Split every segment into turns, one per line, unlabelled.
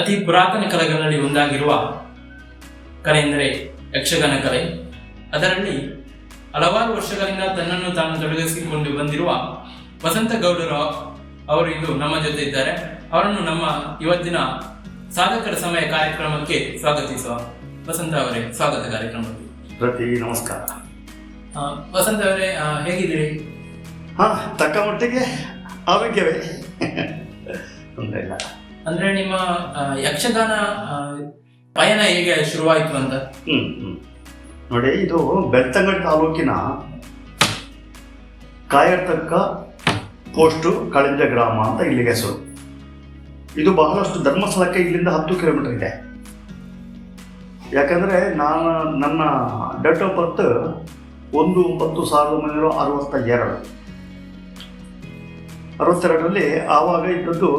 ಅತಿ ಪುರಾತನ ಕಲೆಗಳಲ್ಲಿ ಒಂದಾಗಿರುವ ಕಲೆ ಎಂದರೆ ಯಕ್ಷಗಾನ ಕಲೆ. ಅದರಲ್ಲಿ ಹಲವಾರು ವರ್ಷಗಳಿಂದ ತನ್ನನ್ನು ತಾನು ತೊಡಗಿಸಿಕೊಂಡು ಬಂದಿರುವ ವಸಂತ ಗೌಡರು ಅವರು ಇಂದು ನಮ್ಮ ಜೊತೆ ಇದ್ದಾರೆ. ಅವರನ್ನು ನಮ್ಮ ಇವತ್ತಿನ ಸಾಧಕರ ಸಮಯ ಕಾರ್ಯಕ್ರಮಕ್ಕೆ ಸ್ವಾಗತಿಸುವ. ವಸಂತ ಅವರೇ, ಸ್ವಾಗತ ಕಾರ್ಯಕ್ರಮಕ್ಕೆ.
ಪ್ರತಿ ನಮಸ್ಕಾರ.
ವಸಂತ ಅವರೇ, ಹೇಗಿದ್ದೀರಿ?
ತಕ್ಕ ಮಟ್ಟಿಗೆ ಆರೋಗ್ಯವೇ, ತೊಂದರೆ ಇಲ್ಲ.
ಅಂದ್ರೆ ನಿಮ್ಮ ಯಕ್ಷಗಾನ ಪಯಣ ಹೇಗೆ ಶುರುವಾಯಿತು ಅಂತ?
ನೋಡಿ, ಇದು ಬೆಳ್ತಂಗಡಿ ತಾಲೂಕಿನ ಕಾಯತಕ್ಕ ಪೋಸ್ಟು ಕಳಿಂಜ ಗ್ರಾಮ ಅಂತ ಇಲ್ಲಿಗೆ ಹೆಸರು. ಇದು ಬಹಳಷ್ಟು ಧರ್ಮಸ್ಥಳಕ್ಕೆ ಇಲ್ಲಿಂದ 10 ಕಿಲೋಮೀಟರ್ ಇದೆ. ಯಾಕಂದರೆ ನನ್ನ ಡೇಟ್ ಆಫ್ ಬರ್ತ್ 1/9/1962. ಆವಾಗ ಇದ್ದದ್ದು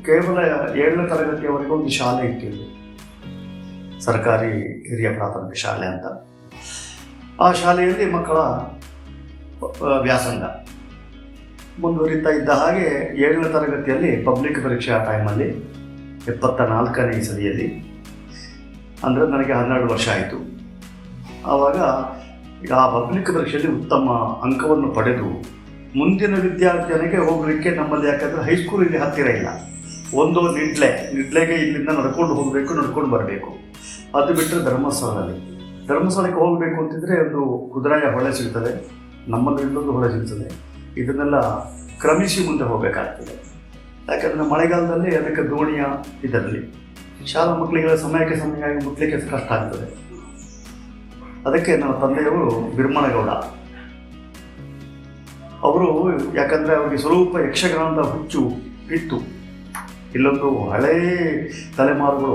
ಕೇವಲ 7ನೇ ತರಗತಿಯವರೆಗೆ ಒಂದು ಶಾಲೆ ಇಟ್ಟಿದ್ದು, ಸರ್ಕಾರಿ ಹಿರಿಯ ಪ್ರಾಥಮಿಕ ಶಾಲೆ ಅಂತ. ಆ ಶಾಲೆಯಲ್ಲಿ ಮಕ್ಕಳ ವ್ಯಾಸಂಗ ಮುಂದುವರಿತಾ ಇದ್ದ ಹಾಗೆ 7ನೇ ತರಗತಿಯಲ್ಲಿ ಪಬ್ಲಿಕ್ ಪರೀಕ್ಷೆ ಆ ಟೈಮಲ್ಲಿ 74ನೇ ಇಸವಿಯಲ್ಲಿ, ಅಂದರೆ ನನಗೆ 12 ವರ್ಷ ಆಯಿತು. ಆವಾಗ ಆ ಪಬ್ಲಿಕ್ ಪರೀಕ್ಷೆಯಲ್ಲಿ ಉತ್ತಮ ಅಂಕವನ್ನು ಪಡೆದು ಮುಂದಿನ ವಿದ್ಯಾರ್ಥಿನಿಗೆ ಹೋಗಲಿಕ್ಕೆ ನಮ್ಮಲ್ಲಿ, ಯಾಕಂದರೆ ಹೈಸ್ಕೂಲ್ ಇಲ್ಲಿ ಹತ್ತಿರ ಇಲ್ಲ, ಒಂದು ನಿಡ್ಲೆಗೆ ಇಲ್ಲಿಂದ ನಡ್ಕೊಂಡು ಹೋಗಬೇಕು, ನಡ್ಕೊಂಡು ಬರಬೇಕು. ಅದು ಬಿಟ್ಟರೆ ಧರ್ಮಸ್ಥಳಕ್ಕೆ ಹೋಗಬೇಕು ಅಂತಿದ್ರೆ ಒಂದು ಕುದುರೆಯ ಹೊಳೆ ಸಿಗ್ತದೆ, ನಮ್ಮಲ್ಲಿ ಇನ್ನೊಂದು ಹೊಳೆ ಸಿಗ್ತದೆ. ಇದನ್ನೆಲ್ಲ ಕ್ರಮಿಸಿ ಮುಂದೆ ಹೋಗಬೇಕಾಗ್ತದೆ. ಯಾಕಂದರೆ ಮಳೆಗಾಲದಲ್ಲಿ ಅದಕ್ಕೆ ದೋಣಿಯ ಇದರಲ್ಲಿ ಶಾಲಾ ಮಕ್ಕಳಿಗೆ ಸಮಯಕ್ಕೆ ಮುಟ್ಲಿಕ್ಕೆ ಕಷ್ಟ ಆಗ್ತದೆ. ಅದಕ್ಕೆ ನನ್ನ ತಂದೆಯವರು ಬಿರ್ಮಣಗೌಡ ಅವರು, ಯಾಕಂದರೆ ಅವರಿಗೆ ಸ್ವಲ್ಪ ಯಕ್ಷಗಾನದ ಹುಚ್ಚು ಇತ್ತು. ಇಲ್ಲೊಂದು ಹಳೇ ತಲೆಮಾರುಗಳು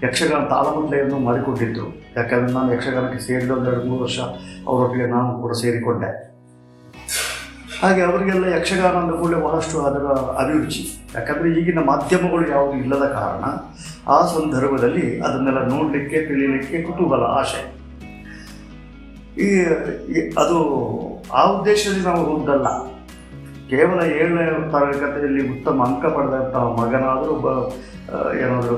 ಯಕ್ಷಗಾನ ತಾಳಮದ್ದಲೆಯನ್ನು ಮಾಡಿಕೊಂಡಿದ್ದರು. ಯಾಕಂದರೆ ನಾನು ಯಕ್ಷಗಾನಕ್ಕೆ ಸೇರಿದ 2-3 ವರ್ಷ ಅವರೊಟ್ಟಿಗೆ ನಾನು ಕೂಡ ಸೇರಿಕೊಂಡೆ. ಹಾಗೆ ಅವರಿಗೆಲ್ಲ ಯಕ್ಷಗಾನ ಅಂದ ಕೂಡಲೇ ಬಹಳಷ್ಟು ಅದರ ಅಭಿರುಚಿ. ಯಾಕಂದರೆ ಈಗಿನ ಮಾಧ್ಯಮಗಳು ಯಾವುದು ಇಲ್ಲದ ಕಾರಣ ಆ ಸಂದರ್ಭದಲ್ಲಿ ಅದನ್ನೆಲ್ಲ ನೋಡಲಿಕ್ಕೆ, ತಿಳಿಯಲಿಕ್ಕೆ ಕುತೂಹಲ, ಆಸೆ. ಅದು ಆ ಉದ್ದೇಶದಲ್ಲಿ ನಾವು ಹೋದಲ್ಲ. ಕೇವಲ 7ನೇ ತರಗತಿಯಲ್ಲಿ ಉತ್ತಮ ಅಂಕ ಪಡೆದಂಥ ಮಗನಾದರೂ ಏನಾದರೂ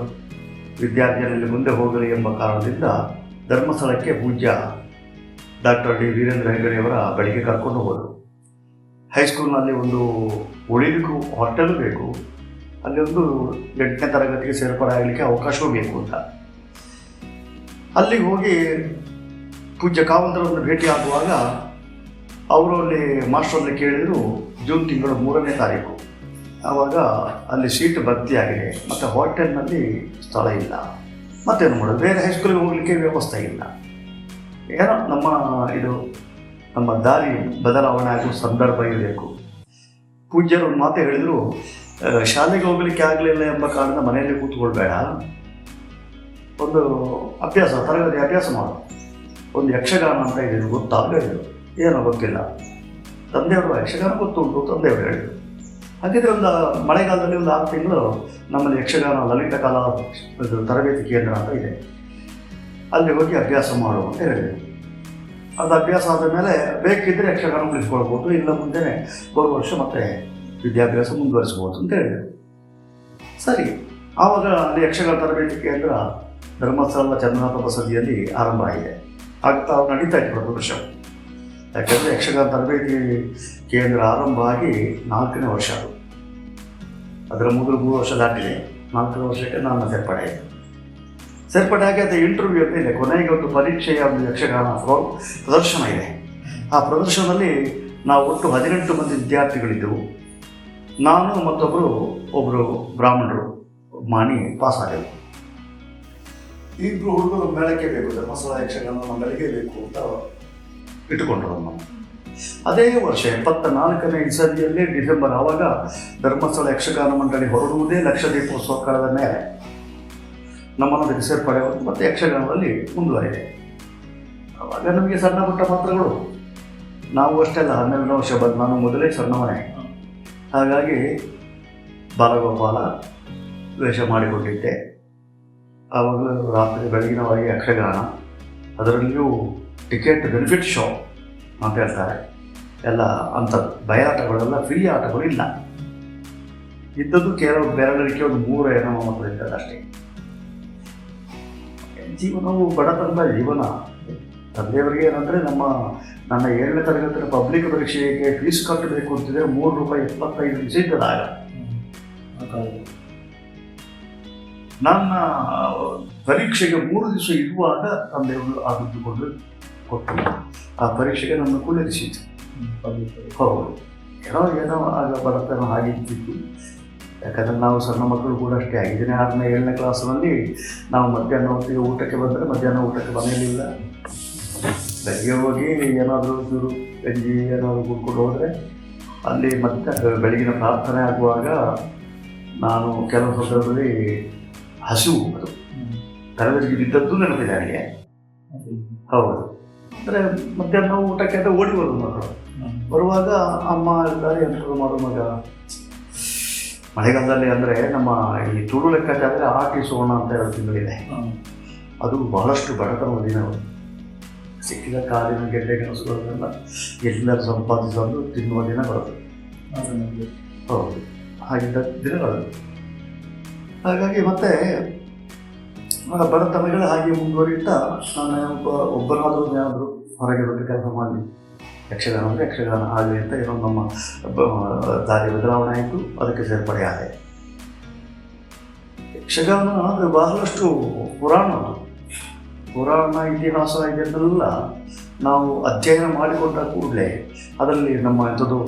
ವಿದ್ಯಾರ್ಥಿಯಲ್ಲಿ ಮುಂದೆ ಹೋಗಲಿ ಎಂಬ ಕಾರಣದಿಂದ ಧರ್ಮಸ್ಥಳಕ್ಕೆ ಪೂಜ್ಯ ಡಾಕ್ಟರ್ ಡಿ ವೀರೇಂದ್ರ ಹೆಗಡೆಯವರ ಬಳಿಗೆ ಕರ್ಕೊಂಡು ಹೋದರು. ಹೈಸ್ಕೂಲ್ನಲ್ಲಿ ಒಂದು ಉಳಿಲಿಕ್ಕೂ ಹಾಸ್ಟೆಲ್ ಬೇಕು, ಅಲ್ಲಿ ಒಂದು 8ನೇ ತರಗತಿಗೆ ಸೇರ್ಪಡೆ ಆಗಲಿಕ್ಕೆ ಅವಕಾಶವೂ ಬೇಕು ಅಂತ. ಅಲ್ಲಿಗೆ ಹೋಗಿ ಪೂಜ್ಯ ಕಾವಂತರನ್ನು ಭೇಟಿ ಆಗುವಾಗ ಅವರು ಅಲ್ಲಿ ಮಾಸ್ಟರಲ್ಲಿ ಕೇಳಿದರು, ಜೂನ್ ತಿಂಗಳು 3ನೇ ತಾರೀಕು. ಆವಾಗ ಅಲ್ಲಿ ಸೀಟ್ ಭರ್ತಿಯಾಗಿದೆ ಮತ್ತು ಹೋಟೆಲ್ನಲ್ಲಿ ಸ್ಥಳ ಇಲ್ಲ. ಮತ್ತೇನು ಮಾಡೋದು, ಬೇರೆ ಹೈಸ್ಕೂಲಿಗೆ ಹೋಗಲಿಕ್ಕೆ ವ್ಯವಸ್ಥೆ ಇಲ್ಲ. ಏನೋ ನಮ್ಮ ದಾರಿ ಬದಲಾವಣೆ ಆಗುವ ಸಂದರ್ಭ ಇರಬೇಕು. ಪೂಜ್ಯರು ಒಂದು ಮಾತು ಹೇಳಿದರು, ಶಾಲೆಗೆ ಹೋಗಲಿಕ್ಕೆ ಆಗಲಿಲ್ಲ ಎಂಬ ಕಾರಣ ಮನೆಯಲ್ಲಿ ಕೂತ್ಕೊಳ್ಬೇಡ, ಒಂದು ತರಗತಿ ಅಭ್ಯಾಸ ಮಾಡು. ಒಂದು ಯಕ್ಷಗಾನ ಅಂತ ಇದೆ, ಗೊತ್ತಾಗ ಹೇಳಿದರು. ಏನೋ ಗೊತ್ತಿಲ್ಲ. ತಂದೆಯವರು ಯಕ್ಷಗಾನ ಗೊತ್ತುಂಟು, ತಂದೆಯವರು ಹೇಳಿದರು. ಹಾಗಿದ್ರೆ ಒಂದು ಮಳೆಗಾಲದಲ್ಲಿ ಒಂದು 6 ತಿಂಗಳು ನಮ್ಮಲ್ಲಿ ಯಕ್ಷಗಾನ ಲಲಿತ ಕಲಾ ತರಬೇತಿ ಕೇಂದ್ರ ಅಂತ ಇದೆ, ಅಲ್ಲಿ ಹೋಗಿ ಅಭ್ಯಾಸ ಮಾಡು ಅಂತ ಹೇಳಿದರು. ಅದು ಅಭ್ಯಾಸ ಆದ ಮೇಲೆ ಬೇಕಿದ್ದರೆ ಯಕ್ಷಗಾನ ಉಳಿಸ್ಕೊಳ್ಬೋದು, ಇಲ್ಲ ಮುಂದೆ ಬರುವ ವರ್ಷ ಮತ್ತೆ ವಿದ್ಯಾಭ್ಯಾಸ ಮುಂದುವರಿಸ್ಬೋದು ಅಂತ ಹೇಳಿದರು. ಸರಿ, ಆವಾಗ ಅಲ್ಲಿ ಯಕ್ಷಗಾನ ತರಬೇತಿ ಕೇಂದ್ರ ಧರ್ಮಸ್ಥಳ ಚಂದ್ರನಾಥ ಬಸದಿಯಲ್ಲಿ ಆರಂಭ ಆಗಿದೆ. ಆಗ್ತಾ ನಡೀತಾ ಇತ್ತು ಪ್ರತಿ ವರ್ಷ. ಯಾಕೆಂದರೆ ಯಕ್ಷಗಾನ ತರಬೇತಿ ಕೇಂದ್ರ ಆರಂಭ ಆಗಿ 4ನೇ ವರ್ಷ. ಅದರ ಮೊದಲು 3 ವರ್ಷ ದಾಟಿದೆ. 4ನೇ ವರ್ಷಕ್ಕೆ ನಾನು ಸೇರ್ಪಡೆ ಆಗಿ ಅದು ಇಂಟರ್ವ್ಯೂ ಅಂತ ಇದೆ. ಕೊನೆಗೆ ಒಂದು ಪರೀಕ್ಷೆಯ ಒಂದು ಯಕ್ಷಗಾನ ಪ್ರದರ್ಶನ ಇದೆ. ಆ ಪ್ರದರ್ಶನದಲ್ಲಿ ನಾವು ಒಟ್ಟು 18 ಮಂದಿ ವಿದ್ಯಾರ್ಥಿಗಳಿದ್ದೆವು. ನಾನು ಒಬ್ಬರು ಬ್ರಾಹ್ಮಣರು ಮಾನಿ ಪಾಸ್ ಆದೆವು. ಇಬ್ಬರು ಹುಡುಗರು ಮೇಳಕ್ಕೆ ಬೇಕು, ಧರ್ಮಸ್ಥಳ ಯಕ್ಷಗಾನ ಮೇಳಕ್ಕೆ ಬೇಕು ಅಂತ ಇಟ್ಟುಕೊಂಡ್ರು ನಾವು. ಅದೇ ವರ್ಷ 74ನೇ ಇಸವಿಯಲ್ಲಿ ಡಿಸೆಂಬರ್, ಆವಾಗ ಧರ್ಮಸ್ಥಳ ಯಕ್ಷಗಾನ ಮಂಡಳಿ ಹೊರಡುವುದೇ ಲಕ್ಷದೀಪೋತ್ಸವ ಕಳೆದ ಮೇಲೆ ನಮ್ಮನ್ನು ಅದಕ್ಕೆ ಸೇರ್ಪಡೆ ಮತ್ತು ಯಕ್ಷಗಾನದಲ್ಲಿ ಮುಂದುವರಿದೆ. ಆವಾಗ ನಮಗೆ ಸಣ್ಣ ಪುಟ್ಟ ಪಾತ್ರಗಳು, ನಾವು ಅಷ್ಟೆಲ್ಲ 12 ವರ್ಷ ಬಂದು, ನಾನು ಮೊದಲೇ ಸಣ್ಣವನೇ. ಹಾಗಾಗಿ ಬಾಲಗೋಪಾಲ ವೇಷ ಮಾಡಿಕೊಂಡಿದ್ದೆ. ಆವಾಗಲೂ ರಾತ್ರಿ ಬೆಳಗಿನವರೆಗೆ ಯಕ್ಷಗಾನ, ಅದರಲ್ಲಿಯೂ ಟಿಕೆಟ್ ಬೆನಿಫಿಟ್ ಶೋ ಅಂತ ಹೇಳ್ತಾರೆ. ಎಲ್ಲ ಅಂಥದ್ದು ಬಯಲಾಟಗಳೆಲ್ಲ ಫ್ರೀ ಆಟಗಳು ಇಲ್ಲ. ಇದ್ದದ್ದು ಕೆಲವು ಬೆರಳಿಕೆ ಒಂದು 3 ಏನೋ ಮಕ್ಕಳು ಇರ್ತದೆ ಅಷ್ಟೇ. ಜೀವನವು ಬಡತನದ ಜೀವನ. ತಂದೆಯವರಿಗೆ ಏನಂದರೆ ನನ್ನ 7ನೇ ತರಗತಿಯ ಪಬ್ಲಿಕ್ ಪರೀಕ್ಷೆಗೆ ಫೀಸ್ ಕಟ್ಟಬೇಕು ಅಂತಿದ್ರೆ ₹3.25 ಇದ್ದದಾಗ ನನ್ನ ಪರೀಕ್ಷೆಗೆ 3 ದಿವಸ ಇರುವಾಗ ತಂದೆಯವರು ಆ ದುಡ್ಡು ಕೊಟ್ಟು ಆ ಪರೀಕ್ಷೆಗೆ ನನ್ನ ಕುಳ್ಳಿರಿಸಿತು. ಹೌದು, ಏನೋ ಆಗ ಬಡತನ ಹಾಗೆ ಇದ್ದಿತ್ತು. ಯಾಕಂದರೆ ನಾವು ಸಣ್ಣ ಮಕ್ಕಳು ಕೂಡ ಅಷ್ಟೇ 5ನೇ 6ನೇ 7ನೇ ಕ್ಲಾಸ್ನಲ್ಲಿ ನಾವು ಮಧ್ಯಾಹ್ನ ಹೊತ್ತಿಗೆ ಊಟಕ್ಕೆ ಬಂದರೆ ಮಧ್ಯಾಹ್ನ ಊಟಕ್ಕೆ ಮನೆಯಲ್ಲಿಲ್ಲ. ಬೆಳಗ್ಗೆ ಹೋಗಿ ಏನಾದರೂ ಚೂರು ಗಂಜಿ ಏನಾದರೂ ಕುಡ್ಕೊಂಡು ಹೋದರೆ ಅಲ್ಲಿ ಮತ್ತೆ ಬೆಳಗಿನ ಪ್ರಾರ್ಥನೆ ಆಗುವಾಗ ನಾನು ಕೆಲವು ಸಂದರ್ಭದಲ್ಲಿ ಹಸಿವು ಅದು ತಲೆಗೆ ಬಿದ್ದದ್ದು ನೆನಪಿದೆ ನನಗೆ. ಹೌದು, ಅಂದರೆ ಮಧ್ಯಾಹ್ನ ಊಟಕ್ಕೆ ಅಂತ ಓಡಿ ಬರೋದು ಮಕ್ಕಳು. ಬರುವಾಗ ಅಮ್ಮ ಇದ್ದಾರೆ ಎಂಥದ್ದು ಮಾಡೋ ಮಗ. ಮಳೆಗಾಲದಲ್ಲಿ ಅಂದರೆ ನಮ್ಮ ಈ ತುಳು ಲೆಕ್ಕಾಚಾರ ಆಟಿಸೋಣ ಅಂತ 2 ತಿಂಗಳಿದೆ. ಅದು ಬಹಳಷ್ಟು ಬಡತನದ ದಿನಗಳು. ಸಿಕ್ಕಿದ ಕಾಲಿನ ಗೆಡ್ಡೆ ಗೆಣಸುಗಳನ್ನೆಲ್ಲ ಎಲ್ಲರೂ ಸಂಪಾದಿಸಲು ತಿನ್ನುವ ದಿನ ಬರುತ್ತೆ. ಹೌದು, ಹಾಗಿದ್ದ ದಿನಗಳು. ಹಾಗಾಗಿ ಮತ್ತೆ ಬಡತನಗಳು ಹಾಗೆ ಮುಂದುವರಿಯುತ್ತಾ ನಾನು ಒಬ್ಬರಾದರೂ ಏನಾದರೂ ಹೊರಗೆ ಬಂದು ಕೆಲಸ ಮಾಡಿ ಯಕ್ಷಗಾನ ಅಂದರೆ ಯಕ್ಷಗಾನ ಆಗಲಿ ಅಂತ ಏನೋ ನಮ್ಮ ದಾರಿ ಬದಲಾವಣೆ ಆಯಿತು. ಅದಕ್ಕೆ ಸೇರ್ಪಡೆ ಆದೆ. ಯಕ್ಷಗಾನ ಅದು ಬಹಳಷ್ಟು ಪುರಾಣ ಇತಿಹಾಸ ಇದನ್ನೆಲ್ಲ ನಾವು ಅಧ್ಯಯನ ಮಾಡಿಕೊಂಡ ಕೂಡಲೇ ಅದರಲ್ಲಿ ನಮ್ಮ ಎಂಥದ್ದು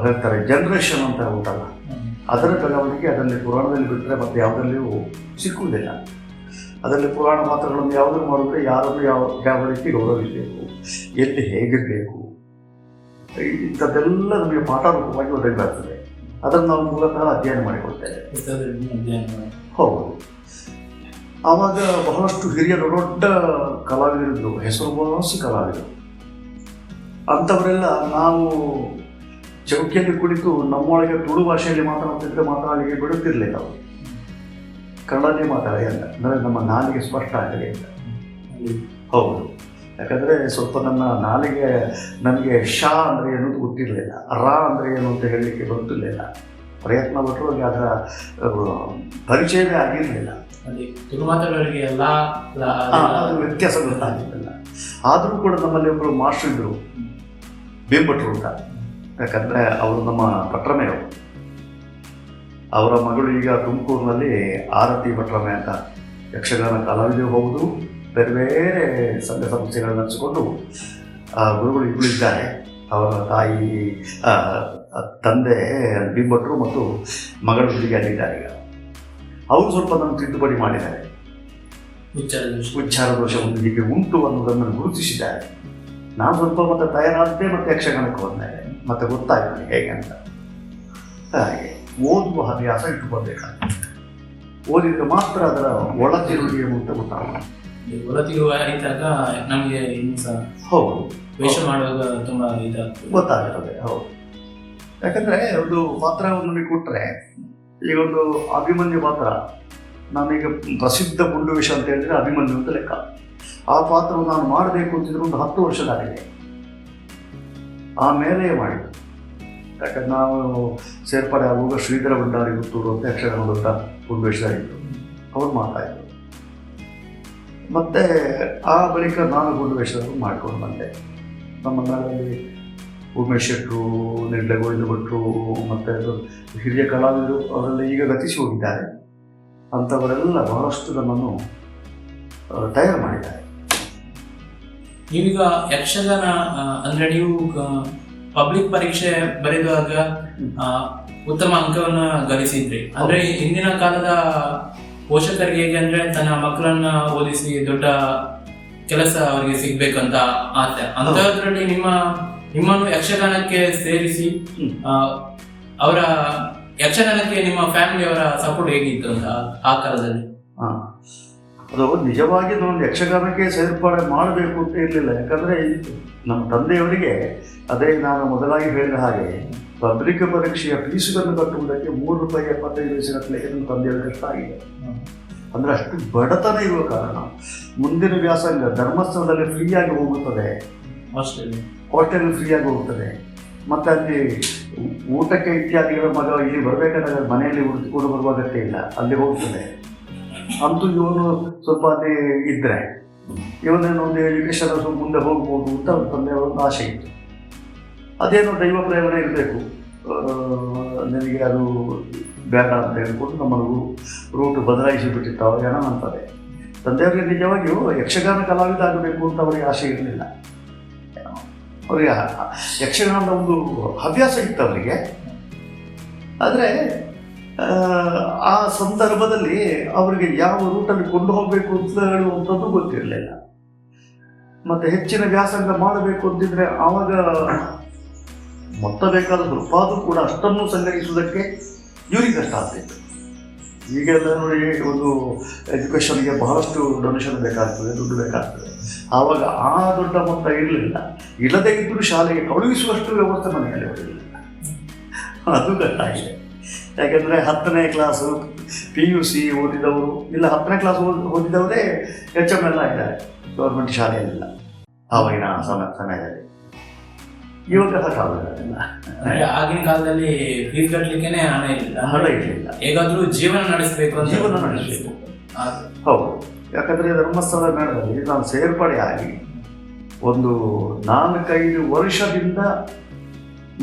ಹೇಳ್ತಾರೆ ಜನ್ರೇಷನ್ ಅಂತ ಉಂಟಲ್ಲ, ಅದರ ಬೆಳವಣಿಗೆ ಅದರಲ್ಲಿ ಪುರಾಣದಲ್ಲಿ ಬಿಟ್ಟರೆ ಮತ್ತು ಯಾವುದರಲ್ಲಿಯೂ ಸಿಕ್ಕುವುದಿಲ್ಲ. ಅದರಲ್ಲಿ ಪುರಾಣ ಮಾತುಗಳನ್ನು ಯಾವುದನ್ನು ಮಾಡಿದ್ರೆ ಯಾರನ್ನು ಯಾವ ರೀತಿ ಗೌರವಿಸಬೇಕು, ಎಲ್ಲಿ ಹೇಗಿರಬೇಕು, ಇಂಥದ್ದೆಲ್ಲ ನಮಗೆ ಪಾಠರೂಪವಾಗಿ ಒದಗಿ ಬರ್ತದೆ. ಅದನ್ನು ನಾವು ಮೂಲತಃ ಅಧ್ಯಯನ ಮಾಡಿಕೊಳ್ತೇವೆ. ಹೌದು, ಆವಾಗ ಬಹಳಷ್ಟು ಹಿರಿಯ ದೊಡ್ಡ ಕಲಾವಿದರಿದ್ದರು, ಹೆಸರುವಾಸಿ ಕಲಾವಿದರು. ಅಂಥವರೆಲ್ಲ ನಾವು ಚೌಕಿಯಲ್ಲಿ ಕುಳಿತು ನಮ್ಮೊಳಗೆ ತುಳು ಭಾಷೆಯಲ್ಲಿ ಮಾತನಾಡಲಿಕ್ಕೆ ಬಿಡುತ್ತಿರಲಿಲ್ಲ. ಅವರು ಕನ್ನಡದಲ್ಲಿ ಮಾತಾಡಿ ಅಂತ, ಅಂದರೆ ನಮ್ಮ ನಾಲಿಗೆ ಸ್ಪಷ್ಟ ಆಗಲಿ ಅಂತ. ಹೌದು, ಯಾಕಂದರೆ ಸ್ವಲ್ಪ ನನ್ನ ನಾಲಿಗೆ ನನಗೆ ಶಾ ಅಂದರೆ ಏನು ಗೊತ್ತಿರಲಿಲ್ಲ, ರಾ ಅಂದರೆ ಏನು ಅಂತ ಹೇಳಲಿಕ್ಕೆ ಗೊತ್ತಿರಲಿಲ್ಲ. ಪ್ರಯತ್ನ ಪಟ್ಟರು ಅದರ ಪರಿಚಯವೇ ಆಗಿರಲಿಲ್ಲ. ಅದು ವ್ಯತ್ಯಾಸ ಗೊತ್ತಾಗಿರಲಿಲ್ಲ. ಆದರೂ ಕೂಡ ನಮ್ಮಲ್ಲಿ ಒಬ್ಬರು ಮಾಸ್ಟರ್ ಇದ್ದರು, ಬೇಂಭಟ್ರು ಅಂತ. ಯಾಕಂದರೆ ಅವರು ನಮ್ಮ ಭಟ್ರಮೆಯವರು. ಅವರ ಮಗಳು ಈಗ ತುಮಕೂರಿನಲ್ಲಿ ಆರತಿ ಭಟ್ರಮೆ ಅಂತ ಯಕ್ಷಗಾನ ಕಲಾವಿದರು ಹೌದು, ಬೇರೆ ಬೇರೆ ಸಂಘ ಸಂಸ್ಥೆಗಳನ್ನು ನಡೆಸಿಕೊಂಡು ಗುರುಗಳು ಇಬ್ಬರು ಇದ್ದಾರೆ. ಅವರ ತಾಯಿ ತಂದೆ ಬಿಂಭಟ್ರು ಮತ್ತು ಮಗಳ ಹುಡುಗಿ ಅಲ್ಲಿದ್ದಾರೆ. ಈಗ ಅವರು ಸ್ವಲ್ಪ ನಾನು ತಿದ್ದುಪಡಿ ಮಾಡಿದ್ದಾರೆ. ಉಚ್ಚಾರ ದೋಷ ಒಂದು ಹೀಗೆ ಉಂಟು ಅನ್ನೋದನ್ನು ಗುರುತಿಸಿದ್ದಾರೆ. ನಾನು ಸ್ವಲ್ಪ ಮತ್ತೆ ತಯಾರಾದೆ ಮತ್ತು ಯಕ್ಷಗಾನಕ್ಕೆ ಬಂದೆ, ಮತ್ತೆ ಗೊತ್ತಾಯ್ತು ಹೇಗೆ ಅಂತ. ಹಾಗೆ ಓದುವ ಹವ್ಯಾಸ ಇಟ್ಟುಕೊಳ್ಬೇಕಾಗ್ತದೆ. ಓದಿದ್ರೆ ಮಾತ್ರ ಅದರ ಒಳತಿರುಳಿ ಅಂತ ಗೊತ್ತಾಗುತ್ತೆ.
ನಮಗೆ
ಹೌದು,
ವೇಷ ಮಾಡುವಾಗ ತುಂಬ
ಗೊತ್ತಾಗ್ತದೆ. ಹೌದು, ಯಾಕಂದರೆ ಒಂದು ಪಾತ್ರವನ್ನು ನಮಗೆ ಕೊಟ್ಟರೆ, ಈಗ ಒಂದು ಅಭಿಮನ್ಯು ಪಾತ್ರ, ನಾನೀಗ ಪ್ರಸಿದ್ಧ ಗುಂಡುವೇಷ ಅಂತ ಹೇಳಿದರೆ ಅಭಿಮನ್ಯು ಅಂತ ಲೆಕ್ಕ. ಆ ಪಾತ್ರವನ್ನು ನಾನು ಮಾಡಬೇಕು ಅಂತಿದ್ರೆ ಒಂದು 10 ವರ್ಷದಾಗಿದೆ. ಆಮೇಲೆ ಮಾಡಿದ್ದು. ಯಾಕಂದ್ರೆ ನಾವು ಸೇರ್ಪಡೆ ಆಗುವಾಗ ಶ್ರೀಧರ ಭಂಡಾರಿ ಪುತ್ತೂರು ಅಂತ ಯಕ್ಷಗಾನ ದೊಡ್ಡ ಗುಂಡುವೇಷದಾಗಿತ್ತು, ಅವ್ರು ಮಾಡ್ತಾಯಿದ್ರು. ಮತ್ತು ಆ ಬಳಿಕ ನಾನು ಗುಂಡುವೇಷವನ್ನು ಮಾಡ್ಕೊಂಡು ಬಂದೆ. ನಮ್ಮ ಮನೆಯಲ್ಲಿ ಉಮೇಶ್ ಶೆಟ್ಟರು, ನಿರ್ಲಗೋವಿಂದ ಭಟ್ರು ಮತ್ತು ಹಿರಿಯ ಕಲಾವಿದರು ಅವರೆಲ್ಲ ಈಗ ಗತಿಸಿ ಹೋಗಿದ್ದಾರೆ. ಅಂಥವರೆಲ್ಲ ಬಹಳಷ್ಟು ನನ್ನನ್ನು ತಯಾರು ಮಾಡಿದ್ದಾರೆ.
ನೀವೀಗ ಯಕ್ಷಗಾನ ಅಂದರೆ ನೀವು ಪಬ್ಲಿಕ್ ಪರೀಕ್ಷೆ ಬರೆಯುವಾಗ ಉತ್ತಮ ಅಂಕವನ್ನು ಗಳಿಸಿದ್ರಿ. ಅಂದರೆ ಹಿಂದಿನ ಕಾಲದ ಪೋಷಕರಿಗೆ ಹೇಗೆ ಅಂದರೆ ತನ್ನ ಮಕ್ಕಳನ್ನ ಓದಿಸಿ ದೊಡ್ಡ ಕೆಲಸ ಅವರಿಗೆ ಸಿಗ್ಬೇಕಂತ ಆಸೆ. ಅಂಥದ್ರಲ್ಲಿ ನಿಮ್ಮನ್ನು ಯಕ್ಷಗಾನಕ್ಕೆ ಸೇರಿಸಿ ಅವರ ಯಕ್ಷಗಾನಕ್ಕೆ ನಿಮ್ಮ ಫ್ಯಾಮಿಲಿಯವರ ಸಪೋರ್ಟ್ ಹೇಗಿತ್ತು ಅಂತ ಆ ಕಾಲದಲ್ಲಿ?
ಅದು ನಿಜವಾಗಿ ನಾನು ಯಕ್ಷಗಾನಕ್ಕೆ ಸೇರ್ಪಡೆ ಮಾಡಬೇಕು ಅಂತ ಇರಲಿಲ್ಲ. ಯಾಕಂದರೆ ನಮ್ಮ ತಂದೆಯವರಿಗೆ ಅದೇ ನಾನು ಮೊದಲಾಗಿ ಹೇಳಿದ ಹಾಗೆ ಪಬ್ಲಿಕ್ ಪರೀಕ್ಷೆಯ ಫೀಸುಗಳನ್ನು ಕಟ್ಟುವುದಕ್ಕೆ ₹3.75 ನನ್ನ ತಂದೆಯವರ ಕಷ್ಟ ಆಗಿದೆ. ಅಂದರೆ ಅಷ್ಟು ಬಡತನ ಇರುವ ಕಾರಣ ಮುಂದಿನ ವ್ಯಾಸಂಗ ಧರ್ಮಸ್ಥಳದಲ್ಲಿ ಫ್ರೀಯಾಗಿ ಹೋಗುತ್ತದೆ, ಹಾಸ್ಟೆಲ್ ಫ್ರೀಯಾಗಿ ಹೋಗ್ತದೆ. ಮತ್ತು ಅಲ್ಲಿ ಊಟಕ್ಕೆ ಇತ್ಯಾದಿಗಳ ಮಗ ಇಲ್ಲಿ ಬರಬೇಕಾದ್ರೆ ಮನೆಯಲ್ಲಿ ಉಳಿದುಕೊಂಡು ಬರುವ ಅಗತ್ಯ ಇಲ್ಲ, ಅಲ್ಲಿ ಹೋಗ್ತದೆ. ಅಂತೂ ಇವನು ಸ್ವಲ್ಪ ಅಲ್ಲಿ ಇದ್ದರೆ ಇವನೇನೋ ಒಂದು ಎಜುಕೇಷನ್ ಮುಂದೆ ಹೋಗ್ಬೋದು ಅಂತ ಅವ್ರ ತಂದೆಯ ಒಂದು ಆಸೆ ಇತ್ತು. ಅದೇನೋ ದೈವ ಪ್ರೇರಣೆ ಇರಬೇಕು, ನನಗೆ ಅದು ಬೇಡ ಅಂತ ಹೇಳ್ಕೊಂಡು ನಮ್ಮನ್ನು ರೂಟ್ ಬದಲಾಯಿಸಿ ಬಿಟ್ಟಿತ್ತು ಅವಾಗ ಏನೋ ಅಂತಾರೆ. ತಂದೆಯವರಿಗೆ ನಿಜವಾಗಿಯೂ ಯಕ್ಷಗಾನ ಕಲಾವಿದ ಆಗಬೇಕು ಅಂತ ಅವರಿಗೆ ಆಸೆ ಇರಲಿಲ್ಲ. ಅವರಿಗೆ ಯಕ್ಷಗಾನದ ಒಂದು ಹವ್ಯಾಸ ಇತ್ತು ಅವರಿಗೆ. ಆದರೆ ಆ ಸಂದರ್ಭದಲ್ಲಿ ಅವರಿಗೆ ಯಾವ ರೂಟಲ್ಲಿ ಕೊಂಡು ಹೋಗಬೇಕು ಅಂತ ಹೇಳುವಂಥದ್ದು ಗೊತ್ತಿರಲಿಲ್ಲ. ಮತ್ತು ಹೆಚ್ಚಿನ ವ್ಯಾಸಂಗ ಮಾಡಬೇಕು ಅಂತಿದ್ರೆ ಆವಾಗ ಮೊತ್ತ ಬೇಕಾದ ಸ್ವಲ್ಪ ಆದರೂ ಕೂಡ ಅಷ್ಟನ್ನು ಸಂಗ್ರಹಿಸುವುದಕ್ಕೆ ಇವರಿಗೆ ಕಷ್ಟ ಆಗ್ತಿತ್ತು. ಈಗೆಲ್ಲ ನೋಡಿ, ಒಂದು ಎಜುಕೇಷನ್ಗೆ ಬಹಳಷ್ಟು ಡೊನೇಷನ್ ಬೇಕಾಗ್ತದೆ, ದುಡ್ಡು ಬೇಕಾಗ್ತದೆ. ಆವಾಗ ಆ ದೊಡ್ಡ ಮೊತ್ತ ಇರಲಿಲ್ಲ. ಇಲ್ಲದೇ ಇದ್ದರೂ ಶಾಲೆಗೆ ಕಳುಹಿಸುವಷ್ಟು ವ್ಯವಸ್ಥೆ ಮನೆಯಲ್ಲಿ ಇರಲಿಲ್ಲ. ಅದು ಕಷ್ಟ ಆಗಿದೆ. ಯಾಕೆಂದರೆ 10ನೇ ಕ್ಲಾಸು PUC ಓದಿದವರು ಇಲ್ಲ, 10ನೇ ಕ್ಲಾಸ್ ಓದಿದವರೇ HM ಎಲ್ಲ ಇದ್ದಾರೆ ಗೌರ್ಮೆಂಟ್ ಶಾಲೆಯಲ್ಲೆಲ್ಲ ಆವಾಗಿನ ಸಮಯದಲ್ಲಿ. ಇವಾಗ ಸಾಕಾಗಲ್ಲ.
ಆಗಿನ ಕಾಲದಲ್ಲಿ ಫೀಸ್ ಕಟ್ಟಲಿಕ್ಕೆ ಹಣ ಇರಲಿಲ್ಲ. ಹೇಗಾದ್ರೂ ಜೀವನ ನಡೆಸಬೇಕು.
ಹೌದು. ಯಾಕಂದರೆ ಧರ್ಮಸ್ಥಳ ಮೇಳದಲ್ಲಿ ನಾನು ಸೇರ್ಪಡೆ ಆಗಿ ಒಂದು 4-5 ವರ್ಷದಿಂದ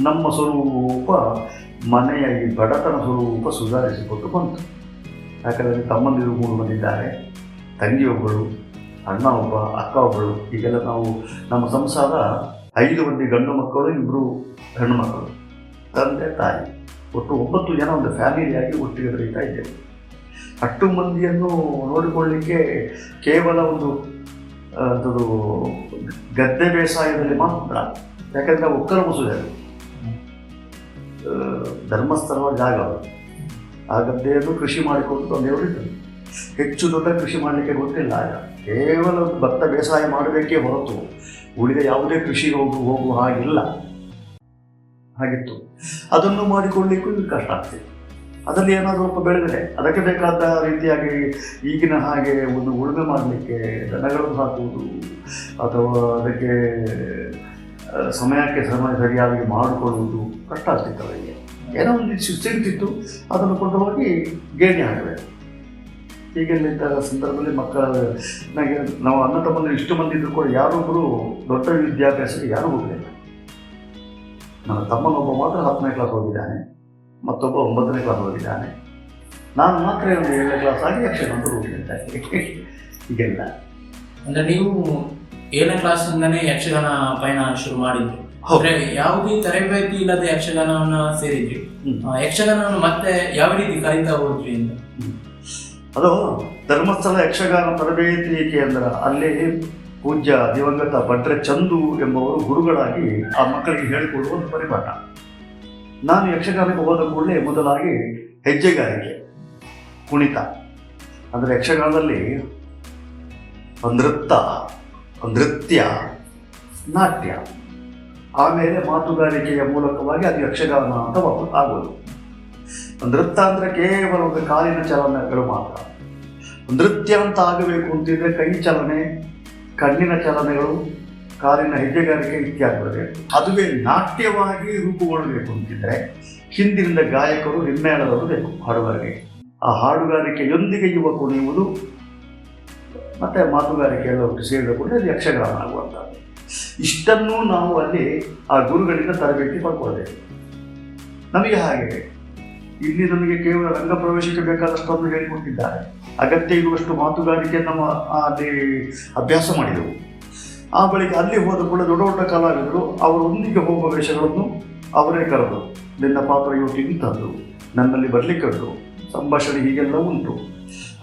ನಮ್ಮ ಸ್ವರೂಪ, ಮನೆಯ ಈ ಬಡತನ ಸ್ವರೂಪ ಸುಧಾರಿಸಿಕೊಂಡು ಬಂತು. ಯಾಕಂದರೆ ತಮ್ಮಂದಿರು 3 ಮಂದಿ ಇದ್ದಾರೆ, ತಂಗಿಯೊಬ್ಬಳು, ಅಣ್ಣ ಒಬ್ಬ, ಅಕ್ಕ ಒಬ್ಬಳು. ಈಗೆಲ್ಲ ನಾವು ನಮ್ಮ ಸಂಸಾರ 5 ಮಂದಿ ಗಂಡು ಮಕ್ಕಳು, 2 ಹೆಣ್ಣು ಮಕ್ಕಳು, ತಂದೆ ತಾಯಿ, ಒಟ್ಟು 9 ಜನ ಒಂದು ಫ್ಯಾಮಿಲಿಯಾಗಿ ಒಟ್ಟಿಗೆ ಬೆಳೀತಾ ಇದ್ದೇವೆ. 10 ಮಂದಿಯನ್ನು ನೋಡಿಕೊಳ್ಳಲಿಕ್ಕೆ ಕೇವಲ ಒಂದು ಅಂಥದ್ದು ಗದ್ದೆ ಬೇಸಾಯದಲ್ಲಿ ಮಾತ್ರ. ಯಾಕಂದರೆ ಒಕ್ಕಲ ಮುಸುದರು ಧರ್ಮಸ್ಥಳ ಜಾಗ, ಆ ಗದ್ದೆಯನ್ನು ಕೃಷಿ ಮಾಡಿಕೊಂಡು ತಂದೆಯವರಿದ್ದರು. ಹೆಚ್ಚು ದೊಡ್ಡ ಕೃಷಿ ಮಾಡಲಿಕ್ಕೆ ಗೊತ್ತಿಲ್ಲ. ಆಗ ಕೇವಲ ಭತ್ತ ಬೇಸಾಯ ಮಾಡಬೇಕೇ ಹೊರತು ಉಳಿದ ಯಾವುದೇ ಕೃಷಿಗೆ ಹೋಗುವ ಹಾಗಿಲ್ಲ, ಹಾಗಿತ್ತು. ಅದನ್ನು ಮಾಡಿಕೊಳ್ಳಲಿಕ್ಕೂ ಕಷ್ಟ ಆಗ್ತಿತ್ತು. ಅದರಲ್ಲಿ ಏನಾದರೂ ಸ್ವಲ್ಪ ಬೆಳೆದರೆ ಅದಕ್ಕೆ ಬೇಕಾದ ರೀತಿಯಾಗಿ ಈಗಿನ ಹಾಗೆ ಒಂದು ಉಳುಮೆ ಮಾಡಲಿಕ್ಕೆ ದನಗಳನ್ನು ಹಾಕುವುದು ಅಥವಾ ಅದಕ್ಕೆ ಸಮಯಕ್ಕೆ ಸರಿಯಾಗಿ ಮಾಡಿಕೊಳ್ಳುವುದು ಕಷ್ಟ ಆಗ್ತಿತ್ತು ಅವರಿಗೆ. ಏನೋ ಒಂದು ಸಿಗ್ತಿತ್ತು, ಅದನ್ನು ಕೊಂಡು ಹೋಗಿ ಗೇಣಿ ಹಾಕಬೇಕು. ಹೀಗೆಲ್ಲಿದ್ದ ಸಂದರ್ಭದಲ್ಲಿ ಮಕ್ಕಳ ನನಗೆ ನಾವು ಅಣ್ಣ ತಮ್ಮಂದಿರು ಇಷ್ಟು ಮಂದಿ ಇದ್ದರೂ ಕೂಡ ಯಾರೊಬ್ಬರು ದೊಡ್ಡ ವಿದ್ಯಾಭ್ಯಾಸಕ್ಕೆ ಯಾರೂ ಹೋಗಲಿಲ್ಲ. ನನ್ನ ತಮ್ಮನೊಬ್ಬ ಮಾತ್ರ 10ನೇ ಕ್ಲಾಸ್ ಹೋಗಿದ್ದಾನೆ, ಮತ್ತೊಬ್ಬ 9ನೇ ಕ್ಲಾಸ್ ಹೋಗಿದ್ದಾನೆ. ನಾನು ಮಾತ್ರ ಒಂದು 7ನೇ ಕ್ಲಾಸ್ ಆಗಿ ಯಕ್ಷಗಾನ ಹೋಗಿದ್ದೆ. ಹೀಗೆಲ್ಲ
ಅಂದರೆ ನೀವು 7ನೇ ಕ್ಲಾಸ್ನಿಂದನೇ ಯಕ್ಷಗಾನ ಪಯಣ ಶುರು ಮಾಡಿದ್ರಿ. ಅಂದ್ರೆ ಯಾವುದೇ ತರಬೇತಿ ಇಲ್ಲದೆ ಯಕ್ಷಗಾನವನ್ನು ಸೇರಿದ್ರಿ. ಯಕ್ಷಗಾನವನ್ನು ಮತ್ತೆ ಯಾವ ರೀತಿ ಕಲಿತಾ ಹೋದ್ರಿ ಅಂತ?
ಅದು ಧರ್ಮಸ್ಥಳ ಯಕ್ಷಗಾನ ತರಬೇತಿ ಕೇಂದ್ರ. ಅಲ್ಲಿ ಪೂಜ್ಯ ದಿವಂಗತ ಭಟ್ರೆ ಚಂದು ಎಂಬುವರು ಗುರುಗಳಾಗಿ ಆ ಮಕ್ಕಳಿಗೆ ಹೇಳಿಕೊಡುವ ಒಂದು ಪರಿಪಾಠ. ನಾನು ಯಕ್ಷಗಾನಕ್ಕೆ ಹೋದ ಕೂಡಲೇ ಮೊದಲಾಗಿ ಹೆಜ್ಜೆಗಾರಿಕೆ, ಕುಣಿತ. ಅಂದರೆ ಯಕ್ಷಗಾನದಲ್ಲಿ ನೃತ್ಯ, ನಾಟ್ಯ, ಆಮೇಲೆ ಮಾತುಗಾರಿಕೆಯ ಮೂಲಕವಾಗಿ ಅದು ಯಕ್ಷಗಾನ ಅಂತ ಆಗೋದು. ನೃತ್ಯ ಅಂದರೆ ಕೇವಲ ಒಂದು ಕಾಲಿನ ಚಲನೆಗಳು ಮಾತ್ರ. ನೃತ್ಯ ಅಂತ ಆಗಬೇಕು ಅಂತಿದ್ರೆ ಕೈ ಚಲನೆ, ಕಣ್ಣಿನ ಚಲನೆಗಳು, ಕಾಲಿನ ಹೆಜ್ಜೆಗಾರಿಕೆ ಇತ್ಯಾದಿ ಬರಬೇಕು. ಅದುವೇ ನಾಟ್ಯವಾಗಿ ರೂಪುಗೊಳ್ಳಬೇಕು ಅಂತಿದ್ರೆ ಹಿಂದಿನಿಂದ ಗಾಯಕರು, ಹಿಮ್ಮೇಳದವರು ಬೇಕು ಹಾಡುಗಾರಿಕೆ. ಆ ಹಾಡುಗಾರಿಕೆಯೊಂದಿಗೆ ಯುವ ಕುಣಿಯುವುದು ಮತ್ತು ಮಾತುಗಾರಿಕೆ ಎಲ್ಲ ಒಟ್ಟು ಸೇರಿದ ಕೂಡ ಅದು ಯಕ್ಷಗಾನ ಆಗುವಂಥದ್ದು. ಇಷ್ಟನ್ನೂ ನಾವು ಅಲ್ಲಿ ಆ ಗುರುಗಳಿಂದ ತರಬೇತಿ ಪಡ್ಕೊಳ್ಬೇಕು. ನಮಗೆ ಹಾಗೆ ಇಲ್ಲಿ ನಮಗೆ ಕೇವಲ ರಂಗ ಪ್ರವೇಶಕ್ಕೆ ಬೇಕಾದಷ್ಟನ್ನು ಹೇಳಿಕೊಟ್ಟಿದ್ದಾರೆ. ಅಗತ್ಯ ಇರುವಷ್ಟು ಮಾತುಗಾರಿಕೆ ನಮ್ಮ ಅಲ್ಲಿ ಅಭ್ಯಾಸ ಮಾಡಿದೆವು. ಆ ಬಳಿಕ ಅಲ್ಲಿ ಹೋದ ಕೂಡ ದೊಡ್ಡ ದೊಡ್ಡ ಕಲಾವಿದರು ಅವರೊಂದಿಗೆ ಹೋಗುವ ವೇಷಗಳನ್ನು ಅವರೇ ಕರೆದು, ನಿನ್ನ ಪಾತ್ರ ಇವತ್ತು ಇಂಥದ್ದು, ನನ್ನಲ್ಲಿ ಬರಲಿಕ್ಕದ್ದು, ಸಂಭಾಷಣೆ ಹೀಗೆಲ್ಲ ಉಂಟು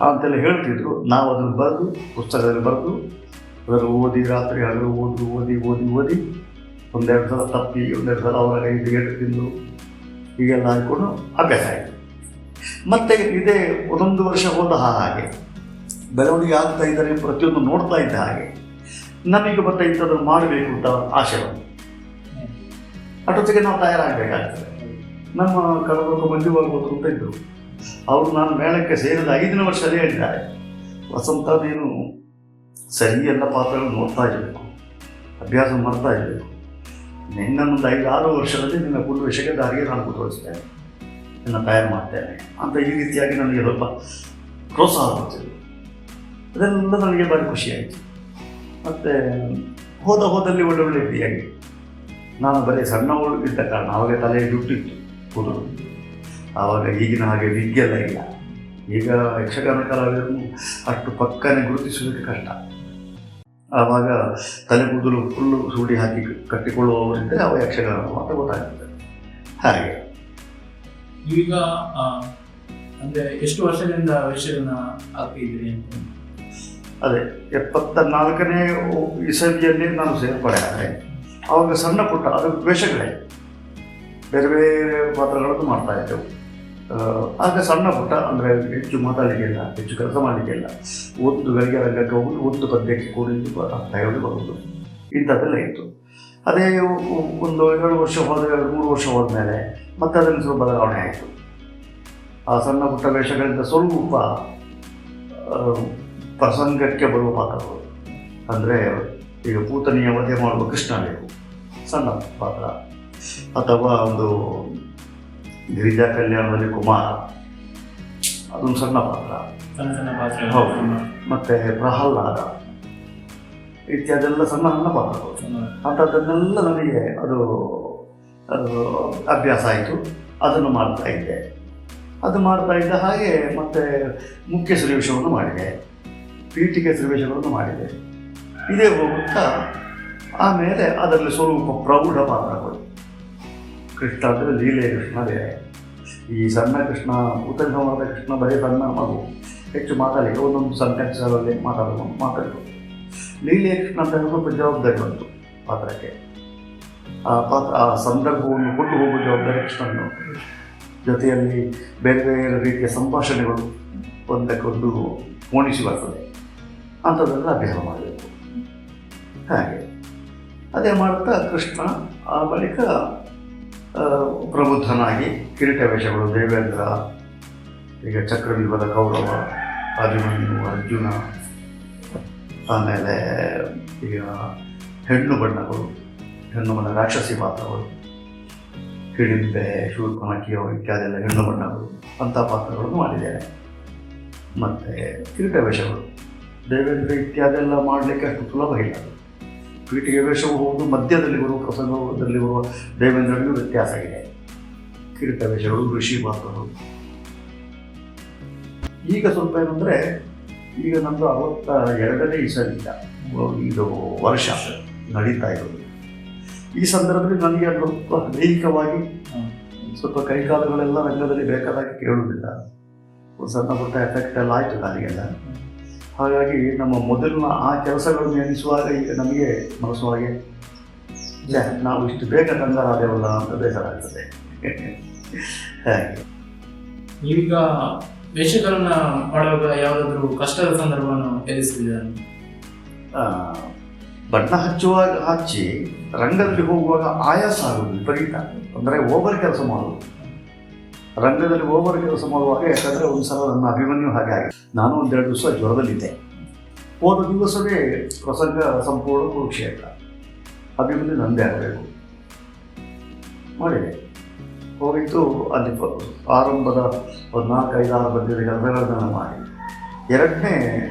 ಅಂತೆಲ್ಲ ಹೇಳ್ತಿದ್ರು. ನಾವು ಅದನ್ನು ಬರೆದು ಪುಸ್ತಕದಲ್ಲಿ ಬರೆದು ಅದನ್ನು ಓದಿ, ರಾತ್ರಿ ಹಗಲು ಓದಿ 1-2 ಸಲ ತಪ್ಪಿ, 1-2 ಸಲ ಅವರ ಕೈಗೆ ಏಟು ತಿಂದು ಹೀಗೆಲ್ಲ ಹಾಕಿಕೊಂಡು ಅಭ್ಯಾಸ ಆಯಿತು. ಮತ್ತು ಇದೇ 1 ವರ್ಷ ಹೋದ ಹಾಗೆ ಬೆಳವಣಿಗೆ ಆಗ್ತಾ ಇದ್ದಾರೆ, ಪ್ರತಿಯೊಂದು ನೋಡ್ತಾ ಇದ್ದ ಹಾಗೆ ನಮಗೆ ಮತ್ತೆ ಇಂಥದ್ದನ್ನು ಮಾಡಬೇಕು ಅಂತ ಆಸೆ ಬಂತು. ಅಷ್ಟೊತ್ತಿಗೆ ನಾವು ತಯಾರಾಗಬೇಕಾಗ್ತದೆ. ನಮ್ಮ ಕಡಬ ಮಂಜುವಾಗುವುದು ಅಂತ ಇದ್ದರು. ಅವರು ನಾನು ಮೇಳಕ್ಕೆ ಸೇರಿದ 5ನೇ ವರ್ಷದಲ್ಲಿ ಹೇಳಿದ್ದಾರೆ, ವಸಂತ ನೀನು ಸರಿ ಎಲ್ಲ ಪಾತ್ರಗಳು ನೋಡ್ತಾ ಇರಬೇಕು, ಅಭ್ಯಾಸ ಮಾಡ್ತಾ ಇರಬೇಕು. ನಿನ್ನೊಂದು 5-6 ವರ್ಷದಲ್ಲಿ ನಿನ್ನ ಫುಲ್ ವೇಷಕ್ಕೆ ದಾರಿಗೆ ನಾನು ಕೂತ್ಕೊಳಿಸ್ತೇನೆ, ನಿನ್ನ ತಯಾರು ಮಾಡ್ತೇನೆ ಅಂತ ಈ ರೀತಿಯಾಗಿ ನನಗೆ ಸ್ವಲ್ಪ ಪ್ರೋತ್ಸಾಹ ಕೊಡ್ತಿದ್ರು. ಅದೆಲ್ಲ ನನಗೆ ಭಾರಿ ಖುಷಿಯಾಯಿತು. ಮತ್ತು ಹೋದಲ್ಲಿ ಒಳ್ಳೊಳ್ಳೆ ರೀತಿಯಾಗಿ ನಾನು ಬರೀ ಸಣ್ಣವಳು ಇದ್ದ ಕಾರಣ ಆವಾಗ ತಲೆ ಜುಟ್ಟಿತ್ತು ಕೂದಲು. ಆವಾಗ ಈಗಿನ ಹಾಗೆ ವಿಗ್ಗೆಲ್ಲ ಇಲ್ಲ. ಈಗ ಯಕ್ಷಗಾನ ಕಲಾವಿದರನ್ನು ಅಷ್ಟು ಪಕ್ಕನೆ ಗುರುತಿಸುವುದಕ್ಕೆ ಕಷ್ಟ. ಆವಾಗ ತಲೆ ಕೂದಲು ಫುಲ್ಲು ಸೂಡಿ ಹಾಕಿ ಕಟ್ಟಿಕೊಳ್ಳುವವರಿದ್ದರೆ ಅವ ಯಕ್ಷಗಾನ ಅಂತ ಗೊತ್ತಾಗ್ತದೆ. ಹಾಗೆ
ಈಗ ಅಂದರೆ ಎಷ್ಟು ವರ್ಷದಿಂದ ವೇಷಗಳನ್ನ ಹಾಕಿದ್ದೀರಿ ಅಂತ?
ಅದೇ 74ನೇ ಇಸವಿಯಲ್ಲಿ ನಾನು ಸೇರ್ಪಡೆ ಆದರೆ ಆವಾಗ ಸಣ್ಣ ಪುಟ್ಟ ಅದು ವೇಷಗಳೇ, ಬೇರೆ ಬೇರೆ ಪಾತ್ರಗಳನ್ನು ಮಾಡ್ತಾಯಿದ್ದೆವು. ಆಗ ಸಣ್ಣ ಪುಟ್ಟ ಅಂದರೆ ಹೆಚ್ಚು ಮಾತಾಡಲಿಕ್ಕೆಲ್ಲ, ಹೆಚ್ಚು ಕೆಲಸ ಮಾಡಲಿಕ್ಕೆಲ್ಲ, ಒಂದು ಗಳಿಗೆ ರಂಗಕ್ಕೆ ಹೋಗುದು, ಒಂದು ಪದ್ಯಕ್ಕೆ ಕೂಡಿದ್ದು ತಗೊಳ್ಳಿ ಬರುವುದು, ಇಂಥದ್ದೆಲ್ಲ ಇತ್ತು. ಅದೇ ಒಂದು 2 ವರ್ಷ ಹೋದ 3 ವರ್ಷ ಹೋದ್ಮೇಲೆ ಮತ್ತೆ ಅದರಲ್ಲಿ ಸ್ವಲ್ಪ ಬದಲಾವಣೆ ಆಯಿತು. ಆ ಸಣ್ಣ ಪುಟ್ಟ ವೇಷಗಳಿಂದ ಸ್ವಲ್ಪ ಪ್ರಸಂಗಕ್ಕೆ ಬರುವ ಪಾತ್ರಗಳು, ಅಂದರೆ ಈಗ ಪೂತನಿಯ ವಧೆ ಮಾಡುವ ಕೃಷ್ಣ ಬೇಕು, ಸಣ್ಣ ಪಾತ್ರ, ಅಥವಾ ಒಂದು ಗಿರಿಜಾ ಕಲ್ಯಾಣದಲ್ಲಿ ಕುಮಾರ, ಅದೊಂದು ಸಣ್ಣ ಪಾತ್ರ. ಹೌದು. ಮತ್ತು ಪ್ರಹ್ಲಾದ ಇತ್ಯಾದೆಲ್ಲ ಸಣ್ಣ ಸಣ್ಣ ಪಾತ್ರಗಳು. ಅಂಥದ್ದನ್ನೆಲ್ಲ ನನಗೆ ಅದು ಅಭ್ಯಾಸ ಆಯಿತು. ಅದನ್ನು ಮಾಡ್ತಾ ಇದ್ದೆ. ಅದು ಮಾಡ್ತಾ ಇದ್ದ ಹಾಗೆ ಮತ್ತು ಮುಖ್ಯ ಸನ್ನಿವೇಶವನ್ನು ಮಾಡಿದೆ, ಪೀಠಿಕೆ ಸನ್ನಿವೇಶಗಳನ್ನು ಮಾಡಿದೆ. ಇದೇ ಹೋಗುತ್ತಾ ಆಮೇಲೆ ಅದರಲ್ಲಿ ಸ್ವಲ್ಪ ಪ್ರೌಢ ಪಾತ್ರಗಳು. ಕೃಷ್ಣ ಅಂದರೆ ಲೀಲೆ ಕೃಷ್ಣ ಬೇರೆ, ಈ ಸಣ್ಣ ಕೃಷ್ಣ, ಉತ್ತಮವಾದ ಕೃಷ್ಣ ಬರೀ ಸಣ್ಣ ಮಗು, ಹೆಚ್ಚು ಮಾತಾಡಲಿಕ್ಕೆ ಒಂದೊಂದು ಸೆಂಟೆನ್ಸಲ್ಲಿ ಮಾತಾಡಬೇಕು. ಲೀಲೆ ಕೃಷ್ಣ ಅಂತ ಸ್ವಲ್ಪ ಜವಾಬ್ದಾರಿ ಬಂತು ಪಾತ್ರಕ್ಕೆ. ಆ ಸಂದರ್ಭವನ್ನು ಕೊಂಡು ಹೋಗುವ ಜವಾಬ್ದಾರಿ ಕೃಷ್ಣನು. ಜೊತೆಯಲ್ಲಿ ಬೇರೆ ಬೇರೆ ರೀತಿಯ ಸಂಭಾಷಣೆಗಳು ಒಂದಕ್ಕೊಂದು ಮೋಣಿಸಿ ಬರ್ತದೆ, ಅಂಥದ್ದೆಲ್ಲ ಅಭ್ಯಾಸ ಮಾಡಬೇಕು. ಹಾಗೆ ಅದೇ ಮಾಡುತ್ತಾ ಕೃಷ್ಣ ಆ ಬಳಿಕ ಪ್ರಬುದ್ಧನಾಗಿ ಕಿರೀಟ ವೇಷಗಳು, ದೇವೇಂದ್ರ, ಈಗ ಚಕ್ರವ್ಯೂಹದ ಕೌರವ, ಅಭಿಮನ್ಯು, ಅರ್ಜುನ, ಆಮೇಲೆ ಈಗ ಹೆಣ್ಣು ಬಣ್ಣಗಳು, ಹೆಣ್ಣು ಬಣ್ಣ ರಾಕ್ಷಸಿ ಪಾತ್ರಗಳು, ಹಿಡಿಂಬೆ, ಶೂರ್ಪನಖಿಯೋ ಇತ್ಯಾದೆಲ್ಲ ಹೆಣ್ಣು ಬಣ್ಣಗಳು, ಅಂಥ ಪಾತ್ರಗಳನ್ನು ಮಾಡಿದ್ದೇನೆ. ಮತ್ತು ಕಿರೀಟ ವೇಷಗಳು, ದೇವೇಂದ್ರ ಇತ್ಯಾದೆಲ್ಲ ಮಾಡಲಿಕ್ಕೆ ಅಷ್ಟು ಸುಲಭ ಇಲ್ಲ. ಪೀಠಿಗೆ ವೇಷವು ಹೋಗುವುದು ಮಧ್ಯದಲ್ಲಿ ಬರುವ ಪ್ರಸಂಗದಲ್ಲಿ ಬರುವ ದೇವೇಂದ್ರನಿಗೂ ವ್ಯತ್ಯಾಸ ಇದೆ. ಕಿರೀಟ ವೇಷಗಳು, ಋಷಿ ಪಾತ್ರಗಳು. ಈಗ ಸ್ವಲ್ಪ ಏನಂದರೆ, ಈಗ ನಮ್ಮದು 62ನೇ ಇಸವಿಯಿಂದ ಇದು ವರ್ಷ ನಡೀತಾ ಇರೋದು. ಈ ಸಂದರ್ಭದಲ್ಲಿ ನನಗೆ ಸ್ವಲ್ಪ ದೈಹಿಕವಾಗಿ ಸ್ವಲ್ಪ ಕೈಕಾಲುಗಳೆಲ್ಲ ರಂಗದಲ್ಲಿ ಬೇಕಾದಾಗಿ ಕೇಳುವುದಿಲ್ಲ. ಒಂದು ಸಣ್ಣ ಪುಟ್ಟ ಎಫೆಕ್ಟ್ ಎಲ್ಲ ಆಯಿತು ಕಾಲಿಗೆಲ್ಲ. ಹಾಗಾಗಿ ನಮ್ಮ ಮೊದಲಿನ ಆ ಕೆಲಸಗಳನ್ನು ಎಣಿಸುವಾಗ ಈಗ ನಮಗೆ ಮನಸ್ಸೊಳಗೆ ನಾವು ಇಷ್ಟು ಬೇಗ ಕಂಗಾರಾದೇವಲ್ಲ ಅಂತ ಬೇಸರ ಆಗ್ತದೆ. ಹಾಗೆ
ನೀವೀಗ ವೇಷಗಳನ್ನ ಮಾಡುವಾಗ ಯಾವುದಾದ್ರೂ ಕಷ್ಟದ ಸಂದರ್ಭವನ್ನು ಎದುರಿಸಿದ್ದೀರಾ?
ಬಣ್ಣ ಹಚ್ಚಿ ರಂಗದಲ್ಲಿ ಹೋಗುವಾಗ ಆಯಾಸ ಆಗೋದು ವಿಪರೀತ. ಅಂದರೆ ಓವರ್ ಕೆಲಸ ಮಾಡೋದು, ರಂಗದಲ್ಲಿ ಓವರ್ ಕೆಲಸ ಮಾಡುವಾಗ. ಯಾಕಂದರೆ ಒಂದು ಸಲ ನನ್ನ ಅಭಿಮನ್ಯು ಹಾಗೆ ಆಗಿದೆ. ನಾನು 1-2 ದಿವಸ ಜ್ವರದಲ್ಲಿದ್ದೆ. ಹೋದ ದಿವಸವೇ ಪ್ರಸಂಗ ಸಂಪೂರ್ಣ ಕುರುಕ್ಷೇತ್ರ, ಅಭಿಮನ್ಯು ನಂದೇ ಆಗಬೇಕು ಮಾಡಿದೆ. ಹೋಗಿತ್ತು. ಅಲ್ಲಿ ಆರಂಭದ 4-5-6 ಪದ್ಯದ ಕೆಲಸಗಳನ್ನು ಮಾಡಿ 2ನೇ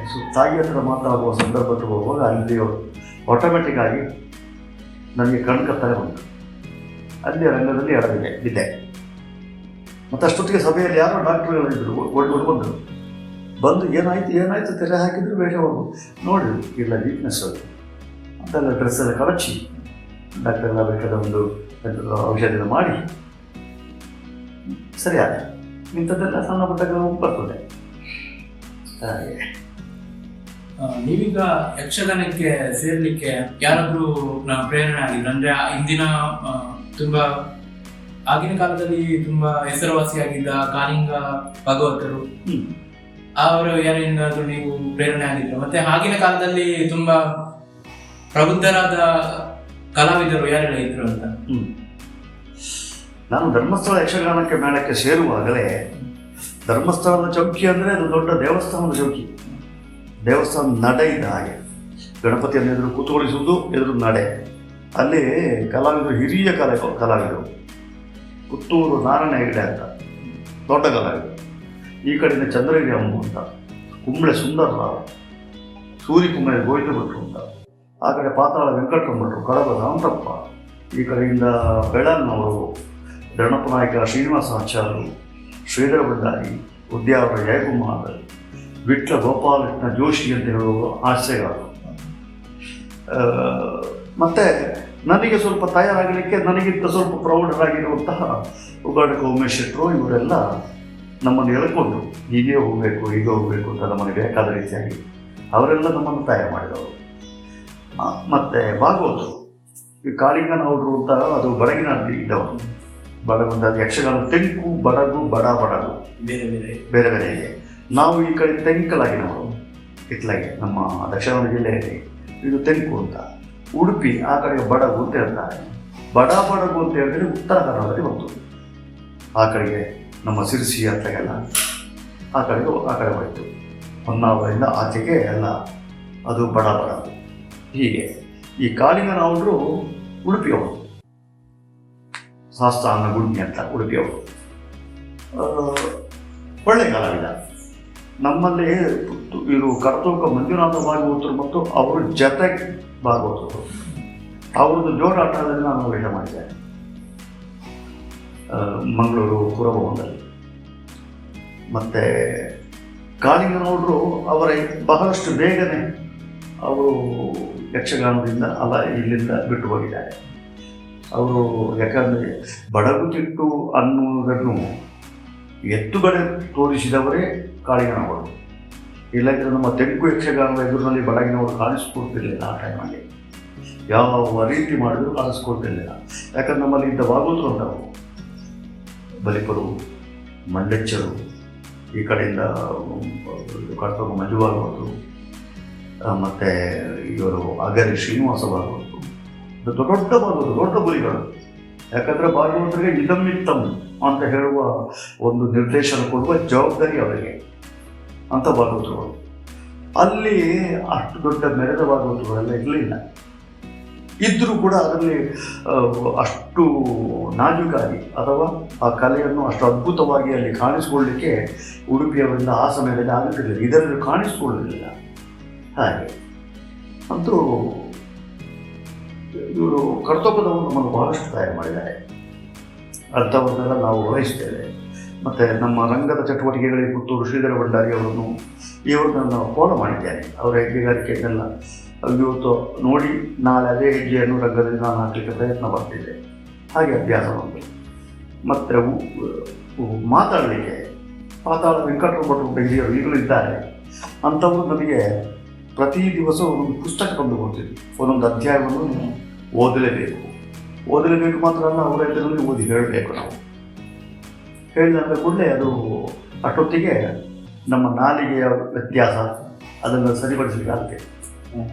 ತಾಯಿ ಹತ್ರ ಮಾತಾಡುವ ಸಂದರ್ಭಕ್ಕೆ ಹೋಗುವಾಗ ಅಲ್ಲಿ ಆಟೋಮೆಟಿಕ್ ಆಗಿ ನನಗೆ ಕಣ್ಕತ್ತಲೆ ಬಂತು. ಅಲ್ಲಿ ರಂಗದಲ್ಲಿ ಬಿದ್ದೆ. ಮತ್ತು ಅಷ್ಟೊತ್ತಿಗೆ ಸಭೆಯಲ್ಲಿ ಯಾರೋ ಡಾಕ್ಟ್ರುಗಳಿದ್ದರು, ಬಂದರು. ಬಂದು ಏನಾಯಿತು ತೆರೆ ಹಾಕಿದ್ರು, ವೇಷ ಹೋಗು ನೋಡಿ, ಇಲ್ಲ ವೀಕ್ನೆಸ್ ಅದು ಅಂತೆಲ್ಲ ಡ್ರೆಸ್ಸೆಲ್ಲ ಕಳಚಿ ಡಾಕ್ಟರೆಲ್ಲ ಬೇಕಾದ ಒಂದು ಔಷಧಿನ ಮಾಡಿ ಸರಿಯಾದ. ಇಂಥದ್ದೆಲ್ಲ ಸಣ್ಣ ಪುಟ್ಟ ಬರ್ತದೆ. ಹಾಗೆ
ನೀವೀಗ ಯಕ್ಷಗಾನಕ್ಕೆ ಸೇರ್ಲಿಕ್ಕೆ ಯಾರಾದ್ರೂ ಪ್ರೇರಣೆ ಆಗಿದ್ರು? ಅಂದ್ರೆ ಇಂದಿನ ತುಂಬಾ ಆಗಿನ ಕಾಲದಲ್ಲಿ ತುಂಬಾ ಹೆಸರುವಾಸಿಯಾಗಿದ್ದ ಕಾಳಿಂಗ ಭಾಗವತರು, ಅವರು ಯಾರಿಂದಾದ್ರೂ ನೀವು ಪ್ರೇರಣೆ ಆಗಿದ್ರು? ಮತ್ತೆ ಆಗಿನ ಕಾಲದಲ್ಲಿ ತುಂಬಾ ಪ್ರಬುದ್ಧರಾದ ಕಲಾವಿದರು ಯಾರೆಲ್ಲ ಇದ್ರು ಅಂತ?
ನಾನು ಧರ್ಮಸ್ಥಳ ಯಕ್ಷಗಾನಕ್ಕೆ ಮೇಳಕ್ಕೆ ಸೇರುವಾಗಲೇ ಧರ್ಮಸ್ಥಳದ ಚೌಕಿ ಅಂದರೆ ಅದು ದೊಡ್ಡ ದೇವಸ್ಥಾನದ ಚೌಕಿ. ದೇವಸ್ಥಾನದ ನಡೆ ಇದ್ದ ಹಾಗೆ, ಗಣಪತಿಯನ್ನು ಎದುರು ಕೂತ್ಕೊಳಿಸುವುದು, ಎದುರು ನಡೆ. ಅಲ್ಲಿ ಕಲಾವಿದರು, ಹಿರಿಯ ಕಲಾವಿದರು, ಪುತ್ತೂರು ನಾರಾಯಣ ಹೆಗಡೆ ಅಂತ ದೊಡ್ಡ ಕಲಾವಿದರು, ಈ ಕಡೆಯಿಂದ ಚಂದ್ರಗಿರಿ ಅಮ್ಮ ಅಂತ ಕುಂಬಳೆ ಸುಂದರರಾವ್, ಸೂರಿ ಕುಂಬಳೆ ಗೋವಿಂದ ಭಟ್ರು ಅಂತ, ಆ ಕಡೆ ಪಾತಾಳ ವೆಂಕಟರಮಣ ಭಟ್ರು, ಕಡಬ ರಾಮತಪ್ಪ, ಈ ಕಡೆಯಿಂದ ಬೆಳನ್ನವರು, ರಣಪ ನಾಯಕ ಶ್ರೀನಿವಾಸ ಆಚಾರ್ಯರು, ಶ್ರೀಧರ ಭಂಡಾರಿ, ಉದ್ಯಾವರ ಜಯಕುಮಾರ್, ವಿಟ್ಲ ಗೋಪಾಲಕೃಷ್ಣ ಜೋಶಿ ಅಂತ ಹೇಳುವ ಹಾಸ್ಯಗಾರರು. ಮತ್ತು ನನಗೆ ಸ್ವಲ್ಪ ತಯಾರಾಗಲಿಕ್ಕೆ ನನಗಿಂತ ಸ್ವಲ್ಪ ಪ್ರೌಢರಾಗಿರುವಂತಹ ಉಗಾಡಕ ಉಮೇಶ್ ಶೆಟ್ಟರು ಇವರೆಲ್ಲ ನಮ್ಮನ್ನು ಎಳ್ಕೊಂಡು ಹೀಗೆ ಹೋಗಬೇಕು ಹೀಗೆ ಹೋಗಬೇಕು ಅಂತ ನಮಗೆ ಬೇಕಾದ ರೀತಿಯಾಗಿ ಅವರೆಲ್ಲ ನಮ್ಮನ್ನು ತಯಾರು ಮಾಡಿದವರು. ಮತ್ತು ಭಾಗವತರು, ಈ ಕಾಳಿಂಗನವರು ಅಂತ ಅದು ಬಡಗಿನಲ್ಲಿ ಇದ್ದವರು. ಬಡಗುಂದ ಯಕ್ಷಗಾನ ತೆಂಕು, ಬಡಗು, ಬಡಗು ಬೇರೆ ಬೇರೆ ಇದೆ. ನಾವು ಈ ಕಡೆ ತೆಂಕಲಾಗಿನವರು, ಇತ್ಲಾಗೆ ನಮ್ಮ ದಕ್ಷಿಣ ಕನ್ನಡ ಜಿಲ್ಲೆಯಲ್ಲಿ ಇದು ತೆಂಕು ಅಂತ. ಉಡುಪಿ ಆ ಕಡೆಗೆ ಬಡಗು ಅಂತ ಹೇಳ್ತಾರೆ. ಬಡಗು ಅಂತ ಹೇಳಿದ್ರೆ ಉತ್ತರ ಕನ್ನಡದಲ್ಲಿ ಬಂತು. ಆ ಕಡೆಗೆ ನಮ್ಮ ಸಿರ್ಸಿ ಅಂತಗೆಲ್ಲ ಆ ಕಡೆ ಹೋಯಿತು. ಹೊನ್ನಾವರಿಂದ ಆಚೆಗೆ ಎಲ್ಲ ಅದು ಬಡಗು. ಹೀಗೆ ಈ ಕಾಳಿಂಗನವರು ಉಡುಪಿಯವರು, ಶಾಸ್ತ್ರಾಂಗ ಗುಡ್ಮಿ ಅಂತ ಉಡುಪಿಯವರು. ಒಳ್ಳೆ ಕಲಾವಿದ. ನಮ್ಮಲ್ಲಿ ಇವರು ಕರ್ತೋಕ ಮಂಜುನಾಥ ಭಾಗವತರು ಮತ್ತು ಅವರ ಜೊತೆಗೆ ಭಾಗವತರು. ಅವರದ್ದು ಜೋರಾಟದಲ್ಲಿ ನಾನು ವೇಷ ಮಾಡಿದ್ದೇನೆ ಮಂಗಳೂರು ಪುರಭವನದಲ್ಲಿ. ಮತ್ತು ಕಾಳಿಂಗನವರು ಅವರ ಬಹಳಷ್ಟು ಬೇಗನೆ ಅವರು ಯಕ್ಷಗಾನದಿಂದ ಇಲ್ಲಿಂದ ಬಿಟ್ಟು ಹೋಗಿದ್ದಾರೆ. ಅವರು ಯಾಕಂದರೆ ಬಡಗುತಿಟ್ಟು ಅನ್ನುವುದನ್ನು ಎತ್ತುಗಡೆ ತೋರಿಸಿದವರೇ ಕಾಳಿಂಗನವರು. ಇಲ್ಲಂದ್ರೆ ನಮ್ಮ ತೆಂಕು ಯಕ್ಷಗಾನದ ಎದುರಿನಲ್ಲಿ ಬಡಗಿನವರು ಕಾಣಿಸ್ಕೊಳ್ತಿರ್ಲಿಲ್ಲ. ಆ ಟೈಮಲ್ಲಿ ಯಾವ ರೀತಿ ಮಾಡಿದ್ರು ಕಾಣಿಸ್ಕೊಳ್ತಿರ್ಲಿಲ್ಲ. ಯಾಕಂದ್ರೆ ನಮ್ಮಲ್ಲಿ ಇದ್ದ ಭಾಗವತರು ಉಂಟವು, ಬಲಿಪರು, ಮಂಡೆಚ್ಚರು, ಈ ಕಡೆಯಿಂದ ಕರ್ತವ್ಯ ಮಂಜು ಭಾಗವತರು, ಮತ್ತು ಇವರು ಅಗರಿ ಶ್ರೀನಿವಾಸ ಭಾಗವತರು, ದೊಡ್ಡ ಭಾಗವತರು, ದೊಡ್ಡ ಗುರಿಗಳು. ಯಾಕಂದರೆ ಭಾಗವತರಿಗೆ ಇದಮ್ಮಿತ್ತಮ್ ಅಂತ ಹೇಳುವ ಒಂದು ನಿರ್ದೇಶನ ಕೊಡುವ ಜವಾಬ್ದಾರಿ ಅವರಿಗೆ ಅಂತ ಭಾಗವತರುಗಳು. ಅಲ್ಲಿ ಅಷ್ಟು ದೊಡ್ಡ ಮೆರೆದ ಭಾಗವತರುಗಳೆಲ್ಲ ಇರಲಿಲ್ಲ. ಇದ್ದರೂ ಕೂಡ ಅದರಲ್ಲಿ ಅಷ್ಟು ನಾಜೂಕಾಗಿ ಅಥವಾ ಆ ಕಲೆಯನ್ನು ಅಷ್ಟು ಅದ್ಭುತವಾಗಿ ಅಲ್ಲಿ ಕಾಣಿಸ್ಕೊಳ್ಳಲಿಕ್ಕೆ ಉಡುಪಿಯವರಿಂದ ಆ ಸಮಯದಲ್ಲಿ ಆಗುತ್ತಿರಲಿಲ್ಲ. ಇದರಲ್ಲಿ ಕಾಣಿಸ್ಕೊಳ್ಳಲಿಲ್ಲ. ಹಾಗೆ ಅಂತೂ ಇವರು ಕರ್ತವ್ಯದವರು ನಮ್ಮನ್ನು ಬಹಳಷ್ಟು ತಯಾರು ಮಾಡಿದ್ದಾರೆ. ಅಂಥವ್ರನ್ನೆಲ್ಲ ನಾವು ವಹಿಸ್ತೇವೆ. ಮತ್ತು ನಮ್ಮ ರಂಗದ ಚಟುವಟಿಕೆಗಳಿಗೆ ಪುತ್ತೂರು ಶ್ರೀಧರ ಭಂಡಾರಿ ಅವರನ್ನು ಇವ್ರನ್ನ ನಾವು ಫಾಲೋ ಮಾಡಿದ್ದೇನೆ. ಅವರ ಹೆಜ್ಜೆಗಾರಿಕೆಯನ್ನೆಲ್ಲ ಇವತ್ತು ನೋಡಿ ನಾಳೆ ಅದೇ ಹೆಜ್ಜೆಯನ್ನು ರಂಗದಲ್ಲಿ ನಾನು ಹಾಕಲಿಕ್ಕೆ ಪ್ರಯತ್ನ ಪಡ್ತಿದ್ದೆ. ಹಾಗೆ ಅಭ್ಯಾಸ ಉಂಟು. ಮತ್ತು ಮಾತಾಡಲಿಕ್ಕೆ ಪಾತಾಳ ವೆಂಕಟರಮಣ ಭಟ್ರು ಹಿರಿಯರು ಈಗಲೂ ಇದ್ದಾರೆ. ಅಂಥವರು ನನಗೆ ಪ್ರತಿ ದಿವಸ ಒಂದೊಂದು ಪುಸ್ತಕ ತಂದು ಕೊಡ್ತಿದ್ವಿ. ಒಂದೊಂದು ಅಧ್ಯಾಯವನ್ನು ಓದಲೇಬೇಕು ಮಾತ್ರ ಅಲ್ಲ, ಅವರ ಎದುರಲ್ಲಿ ಓದಿ ಹೇಳಬೇಕು. ನಾವು ಹೇಳಿದ ಕೂಡಲೇ ಅದು ಅಷ್ಟೊತ್ತಿಗೆ ನಮ್ಮ ನಾಲಿಗೆಯ ವ್ಯತ್ಯಾಸ ಅದನ್ನು ಸರಿಪಡಿಸಲಿಕ್ಕೆ ಆಗುತ್ತೆ.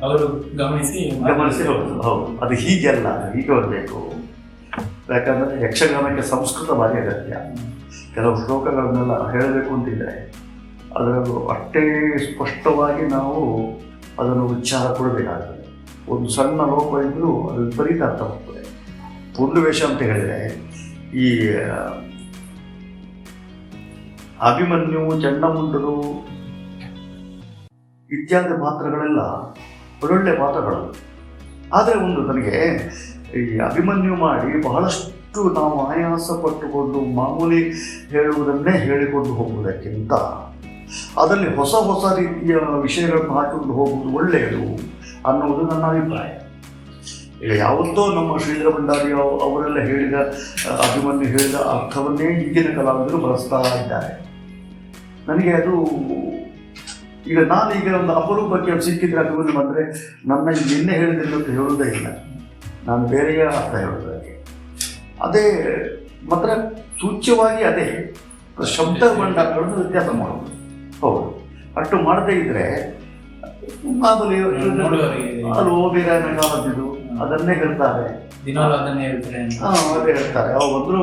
ಅವರು ಗಮನಿಸಿ
ಹೌದು, ಅದು ಹೀಗೆಲ್ಲ ಹೀಗೆ ಬರಬೇಕು. ಯಾಕಂದರೆ ಯಕ್ಷಗಾನಕ್ಕೆ ಸಂಸ್ಕೃತ ಭಾರಿ ಅಗತ್ಯ. ಕೆಲವು ಶ್ಲೋಕಗಳನ್ನೆಲ್ಲ ಹೇಳಬೇಕು ಅಂತಿದ್ದರೆ ಅದರಲ್ಲೂ ಅಷ್ಟೇ ಸ್ಪಷ್ಟವಾಗಿ ನಾವು ಅದನ್ನು ಉಚ್ಚಾರ ಕೊಡಬೇಕಾಗ್ತದೆ. ಒಂದು ಸಣ್ಣ ಲೋಪ ಇದ್ದರೂ ಅದು ವಿಪರೀತ ಅರ್ಥ ಹೋಗ್ತದೆ. ಒಂದು ವೇಷ ಅಂತ ಹೇಳಿದರೆ ಈ ಅಭಿಮನ್ಯು, ಚಂಡಮುಂಡರು ಇತ್ಯಾದಿ ಪಾತ್ರಗಳೆಲ್ಲ ಒಳ್ಳೊಳ್ಳೆ ಪಾತ್ರಗಳು. ಆದರೆ ಒಂದು ನನಗೆ ಈ ಅಭಿಮನ್ಯು ಮಾಡಿ ಬಹಳಷ್ಟು ನಾವು ಆಯಾಸ ಪಟ್ಟುಕೊಂಡು ಮಾಮೂಲಿ ಹೇಳುವುದನ್ನೇ ಹೇಳಿಕೊಂಡು ಹೋಗುವುದಕ್ಕಿಂತ ಅದರಲ್ಲಿ ಹೊಸ ಹೊಸ ರೀತಿಯ ವಿಷಯಗಳನ್ನು ಹಾಕಿಕೊಂಡು ಹೋಗುವುದು ಒಳ್ಳೆಯದು ಅನ್ನುವುದು ನನ್ನ ಅಭಿಪ್ರಾಯ. ಈಗ ಯಾವತ್ತೋ ನಮ್ಮ ಶ್ರೀಧರ ಭಂಡಾರಿ ಅವರೆಲ್ಲ ಹೇಳಿದ ಅಭಿಮನ್ಯು ಹೇಳಿದ ಅರ್ಥವನ್ನೇ ಈಗಿನ ಕಲಾವಿದರು ಬಳಸ್ತಾ ಇದ್ದಾರೆ. ನನಗೆ ಅದು ಈಗ ನಾನೀಗ ಒಂದು ಅಪರೂಪಕ್ಕೆ ಸಿಕ್ಕಿದ್ರೆ ಅಭಿಮನ್ಯು ಬಂದರೆ ನನ್ನ ನಿನ್ನೆ ಹೇಳಿದ್ರೆ ಅಂತ ಹೇಳುವುದೇ ಇಲ್ಲ. ನಾನು ಬೇರೆಯ ಅರ್ಥ ಹೇಳೋದಕ್ಕೆ ಅದೇ ಮಾತ್ರ ಸೂಚ್ಯವಾಗಿ ಅದೇ ಶಬ್ದ ಬಂಡಾಗಳನ್ನು ವ್ಯತ್ಯಾಸ ಮಾಡೋದು. ಹೌದು, ಅಷ್ಟು ಮಾಡದೇ ಇದ್ದರೆ ಮಾಮೂಲಿ ಅದು ಬೇರೆ ಕಾಲದ್ದು ಅದನ್ನೇ ಹೇಳ್ತಾರೆ, ಅದೇ ಹೇಳ್ತಾರೆ. ಅವು ಬಂದರೂ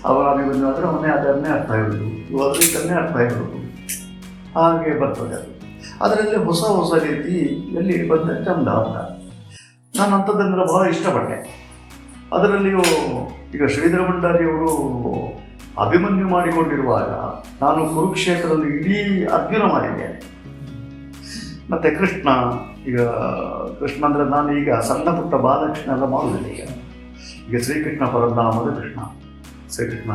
ಅವರ ಅಭಿಮನ್ಯು ಆದರೆ ಅವನೇ ಅದನ್ನೇ ಅರ್ಥ ಹೇಳುದು, ಇವಾದರೂ ಇದನ್ನೇ ಅರ್ಥ ಹೇಳುದು, ಹಾಗೆ ಬರ್ತದೆ ಅದು. ಅದರಲ್ಲಿ ಹೊಸ ಹೊಸ ರೀತಿ ಎಲ್ಲಿ ಬಂದ ಚಂದ ಅಂತ ನಾನು ಅಂಥದ್ದನ್ನೆಲ್ಲ ಬಹಳ ಇಷ್ಟಪಟ್ಟೆ. ಅದರಲ್ಲಿಯೂ ಈಗ ಶ್ರೀಧರ ಭಂಡಾರಿಯವರು ಅಭಿಮನ್ಯು ಮಾಡಿಕೊಂಡಿರುವಾಗ ನಾನು ಕುರುಕ್ಷೇತ್ರದಲ್ಲಿ ಇಡೀ ಅರ್ಜುನ ಮಾಡಿದ್ದೇನೆ. ಮತ್ತು ಕೃಷ್ಣ. ಈಗ ಕೃಷ್ಣ ಅಂದರೆ ನಾನು ಈಗ ಸಣ್ಣ ಪುಟ್ಟ ಬಾಲಕೃಷ್ಣ ಎಲ್ಲ ಮಾಡುವುದಿಲ್ಲ. ಈಗ ಶ್ರೀಕೃಷ್ಣ ಪರಬ್ರಹ್ಮದ ಕೃಷ್ಣ, ಶ್ರೀಕೃಷ್ಣ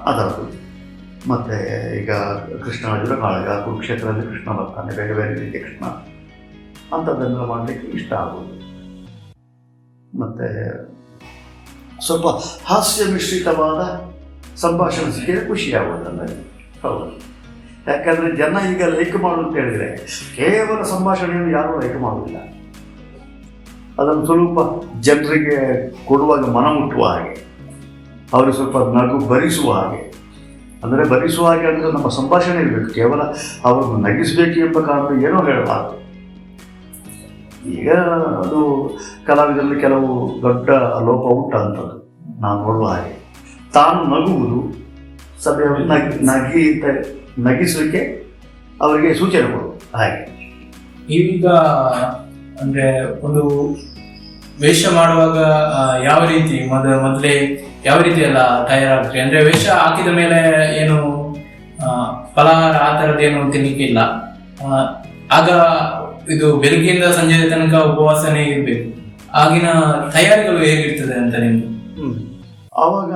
ಅದರದ್ದು. ಮತ್ತು ಈಗ ಕೃಷ್ಣ ಅರ್ಜುನ ಕಾಳಗ, ಕುರುಕ್ಷೇತ್ರದಲ್ಲಿ ಕೃಷ್ಣ ಬರ್ತಾನೆ, ಬೇರೆ ಬೇರೆ ರೀತಿಯ ಕೃಷ್ಣ, ಅಂಥದ್ದನ್ನೆಲ್ಲ ಮಾಡಲಿಕ್ಕೆ ಇಷ್ಟ ಆಗೋದು. ಮತ್ತು ಸ್ವಲ್ಪ ಹಾಸ್ಯ ಮಿಶ್ರಿತವಾದ ಸಂಭಾಷಣೆ ಸಿಕ್ಕಿದ್ರೆ ಖುಷಿಯಾಗೋದಲ್ಲ. ಹೌದು, ಯಾಕಂದರೆ ಜನ ಈಗ ಲೈಕ್ ಮಾಡು ಅಂತ ಹೇಳಿದರೆ ಕೇವಲ ಸಂಭಾಷಣೆಯನ್ನು ಯಾರೂ ಲೈಕ್ ಮಾಡುವುದಿಲ್ಲ. ಅದನ್ನು ಸ್ವಲ್ಪ ಜನರಿಗೆ ಕೊಡುವಾಗ ಮನ ಮುಟ್ಟುವ ಹಾಗೆ, ಅವರು ಸ್ವಲ್ಪ ನಗು ಭರಿಸುವ ಹಾಗೆ. ಅಂದರೆ ಭರಿಸುವ ಹಾಗೆ ಅಂದರೆ ನಮ್ಮ ಸಂಭಾಷಣೆ ಇರಬೇಕು, ಕೇವಲ ಅವರನ್ನು ನಗಿಸಬೇಕು ಎಂಬ ಕಾರಣ ಏನೋ ಹೇಳಬಾರದು. ಈಗ ಅದು ಕಲಾವಿದರಲ್ಲಿ ಕೆಲವು ದೊಡ್ಡ ಲೋಪ ಉಂಟಂಥದ್ದು ನಾನು ನೋಡುವ ಹಾಗೆ. ತಾನು ನಗುವುದು, ಸಭೆಯನ್ನು ನಗಿಸಲಿಕ್ಕೆ ಅವರಿಗೆ ಸೂಚನೆ ಕೊಡುವುದು ಹಾಗೆ.
ಈಗ ಅಂದರೆ ಒಂದು ವೇಷ ಮಾಡುವಾಗ ಯಾವ ರೀತಿ ಮೊದಲೇ ಯಾವ ರೀತಿ ಎಲ್ಲ ತಯಾರಾಗ್ತದೆ? ಅಂದರೆ ವೇಷ ಹಾಕಿದ ಮೇಲೆ ಏನು ಫಲಹಾರ ಆ ಥರದ್ದೇನು ತಿನ್ನಲಿಕ್ಕಿಲ್ಲ. ಆಗ ಇದು ಬೆಳಗ್ಗೆಯಿಂದ ಸಂಜೆ ತನಕ ಉಪವಾಸನೇ ಇರಬೇಕು. ಆಗಿನ ತಯಾರಿಗಳು ಹೇಗಿರ್ತದೆ ಅಂತ ನಿಮ್ಗೆ?
ಆವಾಗ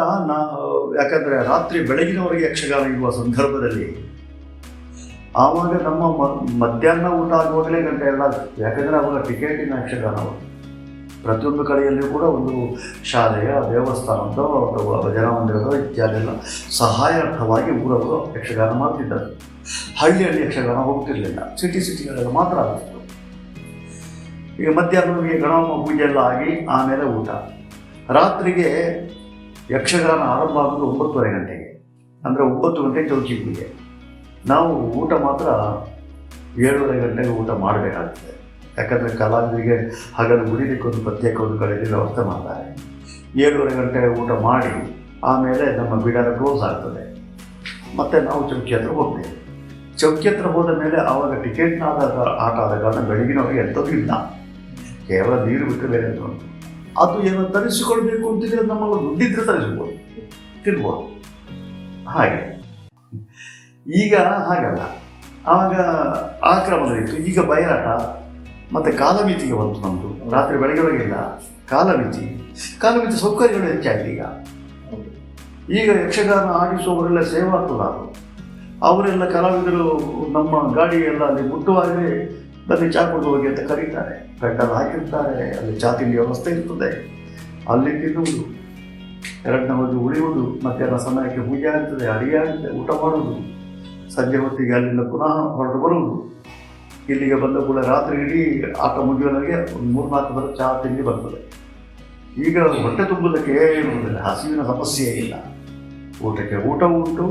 ಯಾಕಂದರೆ ರಾತ್ರಿ ಬೆಳಗಿನವರೆಗೆ ಯಕ್ಷಗಾನ ಇರುವ ಸಂದರ್ಭದಲ್ಲಿ ಆವಾಗ ನಮ್ಮ ಮಧ್ಯಾಹ್ನ ಊಟ ಆಗುವಾಗಲೇ ಗಂಟೆ ಎಲ್ಲ ಆಗ್ತದೆ. ಯಾಕಂದರೆ ಆವಾಗ ಟಿಕೆಟಿನ ಯಕ್ಷಗಾನವು ಪ್ರತಿಯೊಂದು ಕಡೆಯಲ್ಲಿಯೂ ಕೂಡ ಒಂದು ಶಾಲೆಯ ದೇವಸ್ಥಾನದ ಅಥವಾ ಭಜನಾ ಮಂದಿರದ ಇತ್ಯಾದಿಲ್ಲ ಸಹಾಯಾರ್ಥವಾಗಿ ಊರವರು ಯಕ್ಷಗಾನ ಮಾಡ್ತಿದ್ದರು. ಹಳ್ಳಿಯಲ್ಲಿ ಯಕ್ಷಗಾನ ಹೋಗ್ತಿರಲಿಲ್ಲ, ಸಿಟಿಗಳಲ್ಲಿ ಮಾತ್ರ ಆಗ್ತಿತ್ತು. ಈಗ ಮಧ್ಯಾಹ್ನಕ್ಕೆ ಗಣಪ ಪೂಜೆ ಎಲ್ಲ ಆಗಿ ಆಮೇಲೆ ಊಟ. ರಾತ್ರಿಗೆ ಯಕ್ಷಗಾನ ಆರಂಭ ಆಗೋದು 9:30 ಗಂಟೆಗೆ, ಅಂದರೆ 9 ಗಂಟೆಗೆ ಚೌಕಿ ಪೂಜೆ. ನಾವು ಊಟ ಮಾತ್ರ 7:30 ಗಂಟೆಗೆ ಊಟ ಮಾಡಬೇಕಾಗ್ತದೆ. ಯಾಕಂದರೆ ಕಲಾವಿದರಿಗೆ ಹಗಲು ಉಳಿಲಿಕ್ಕೆ ಒಂದು ಪ್ರತ್ಯೇಕ ಒಂದು ಕಡೆಯಲ್ಲಿ ವ್ಯವಸ್ಥೆ ಮಾಡ್ತಾರೆ. 7:30 ಗಂಟೆಗೆ ಊಟ ಮಾಡಿ ಆಮೇಲೆ ನಮ್ಮ ಬಿಡಾರ ಕ್ಲೋಸ್ ಆಗ್ತದೆ. ಮತ್ತು ನಾವು ಚೌಕಿ ಹತ್ರ ಹೋಗ್ತೇವೆ. ಚೌಕಿ ಹತ್ರ ಹೋದ ಮೇಲೆ ಆವಾಗ ಟಿಕೆಟ್ನ ಆಟ ಆದ ಕಾರಣ ಬೆಳಗಿನವರೆಗೆ ಎಂಥದ್ದು ಇಲ್ಲ, ಕೇವಲ ನೀರು ಬಿಟ್ಟು ಬೇರೆ ಉಂಟು. ಅದು ಏನೋ ತರಿಸಿಕೊಳ್ಬೇಕು ಅಂತಿದ್ರೆ ನಮ್ಮಲ್ಲಿ ದುಡ್ಡಿದ್ರೆ ತರಿಸ್ಬೋದು, ತಿನ್ಬೋದು ಹಾಗೆ. ಈಗ ಹಾಗಲ್ಲ, ಆವಾಗ ಆ ಕ್ರಮದಲ್ಲಿತ್ತು. ಈಗ ಬಯಲಾಟ ಮತ್ತು ಕಾಲಮಿತಿಗೆ ಬಂತು ನಮ್ಮದು. ರಾತ್ರಿ ಬೆಳಗ್ಗೆವರೆಗಿಲ್ಲ, ಕಾಲಮಿತಿ ಸೌಕರ್ಯಗಳು ಹೆಚ್ಚಾಯ್ತು. ಈಗ ಯಕ್ಷಗಾನ ಆಡಿಸುವವರೆಲ್ಲ ಸೇವಾರ್ಥದ ಅವರೆಲ್ಲ ಕಲಾವಿದರು ನಮ್ಮ ಗಾಡಿಯೆಲ್ಲ ಅಲ್ಲಿ ಮುಟ್ಟುವಾಗಲೇ ಬನ್ನಿ ಚಾ ಕೊಟ್ಟು ಹೋಗಿ ಅಂತ ಕರೀತಾರೆ. ಗಂಟಲು ಹಾಕಿರ್ತಾರೆ, ಅಲ್ಲಿ ಚಾ ತಿಂಡಿ ವ್ಯವಸ್ಥೆ ಇರ್ತದೆ, ಅಲ್ಲಿ ತಿನ್ನುವುದು, 2ನೇ ಹೊತ್ತು ಉಳಿಯುವುದು, ಮಧ್ಯಾಹ್ನ ಸಮಯಕ್ಕೆ ಪೂಜೆ ಆಗ್ತದೆ, ಅಡಿಗೆ ಆಗ್ತದೆ, ಊಟ ಮಾಡುವುದು, ಸಂಜೆ ಹೊತ್ತಿಗೆ ಅಲ್ಲಿಂದ ಪುನಃ ಹೊರಟು ಬರುವುದು. ಇಲ್ಲಿಗೆ ಬಂದ ಕೂಡ ರಾತ್ರಿ ಇಡೀ ಆಟ ಮುಗಿಯೋವರೆಗೆ ಒಂದು 3-4 ಬರೋ ಚಹಾ ತಿಂಡಿ ಬರ್ತದೆ. ಈಗ ಹೊಟ್ಟೆ ತುಂಬುವುದಕ್ಕೆ ಇರುವುದಿಲ್ಲ, ಹಸಿವಿನ ಸಮಸ್ಯೆ ಇಲ್ಲ. ಊಟಕ್ಕೆ ಊಟ ಉಂಟು,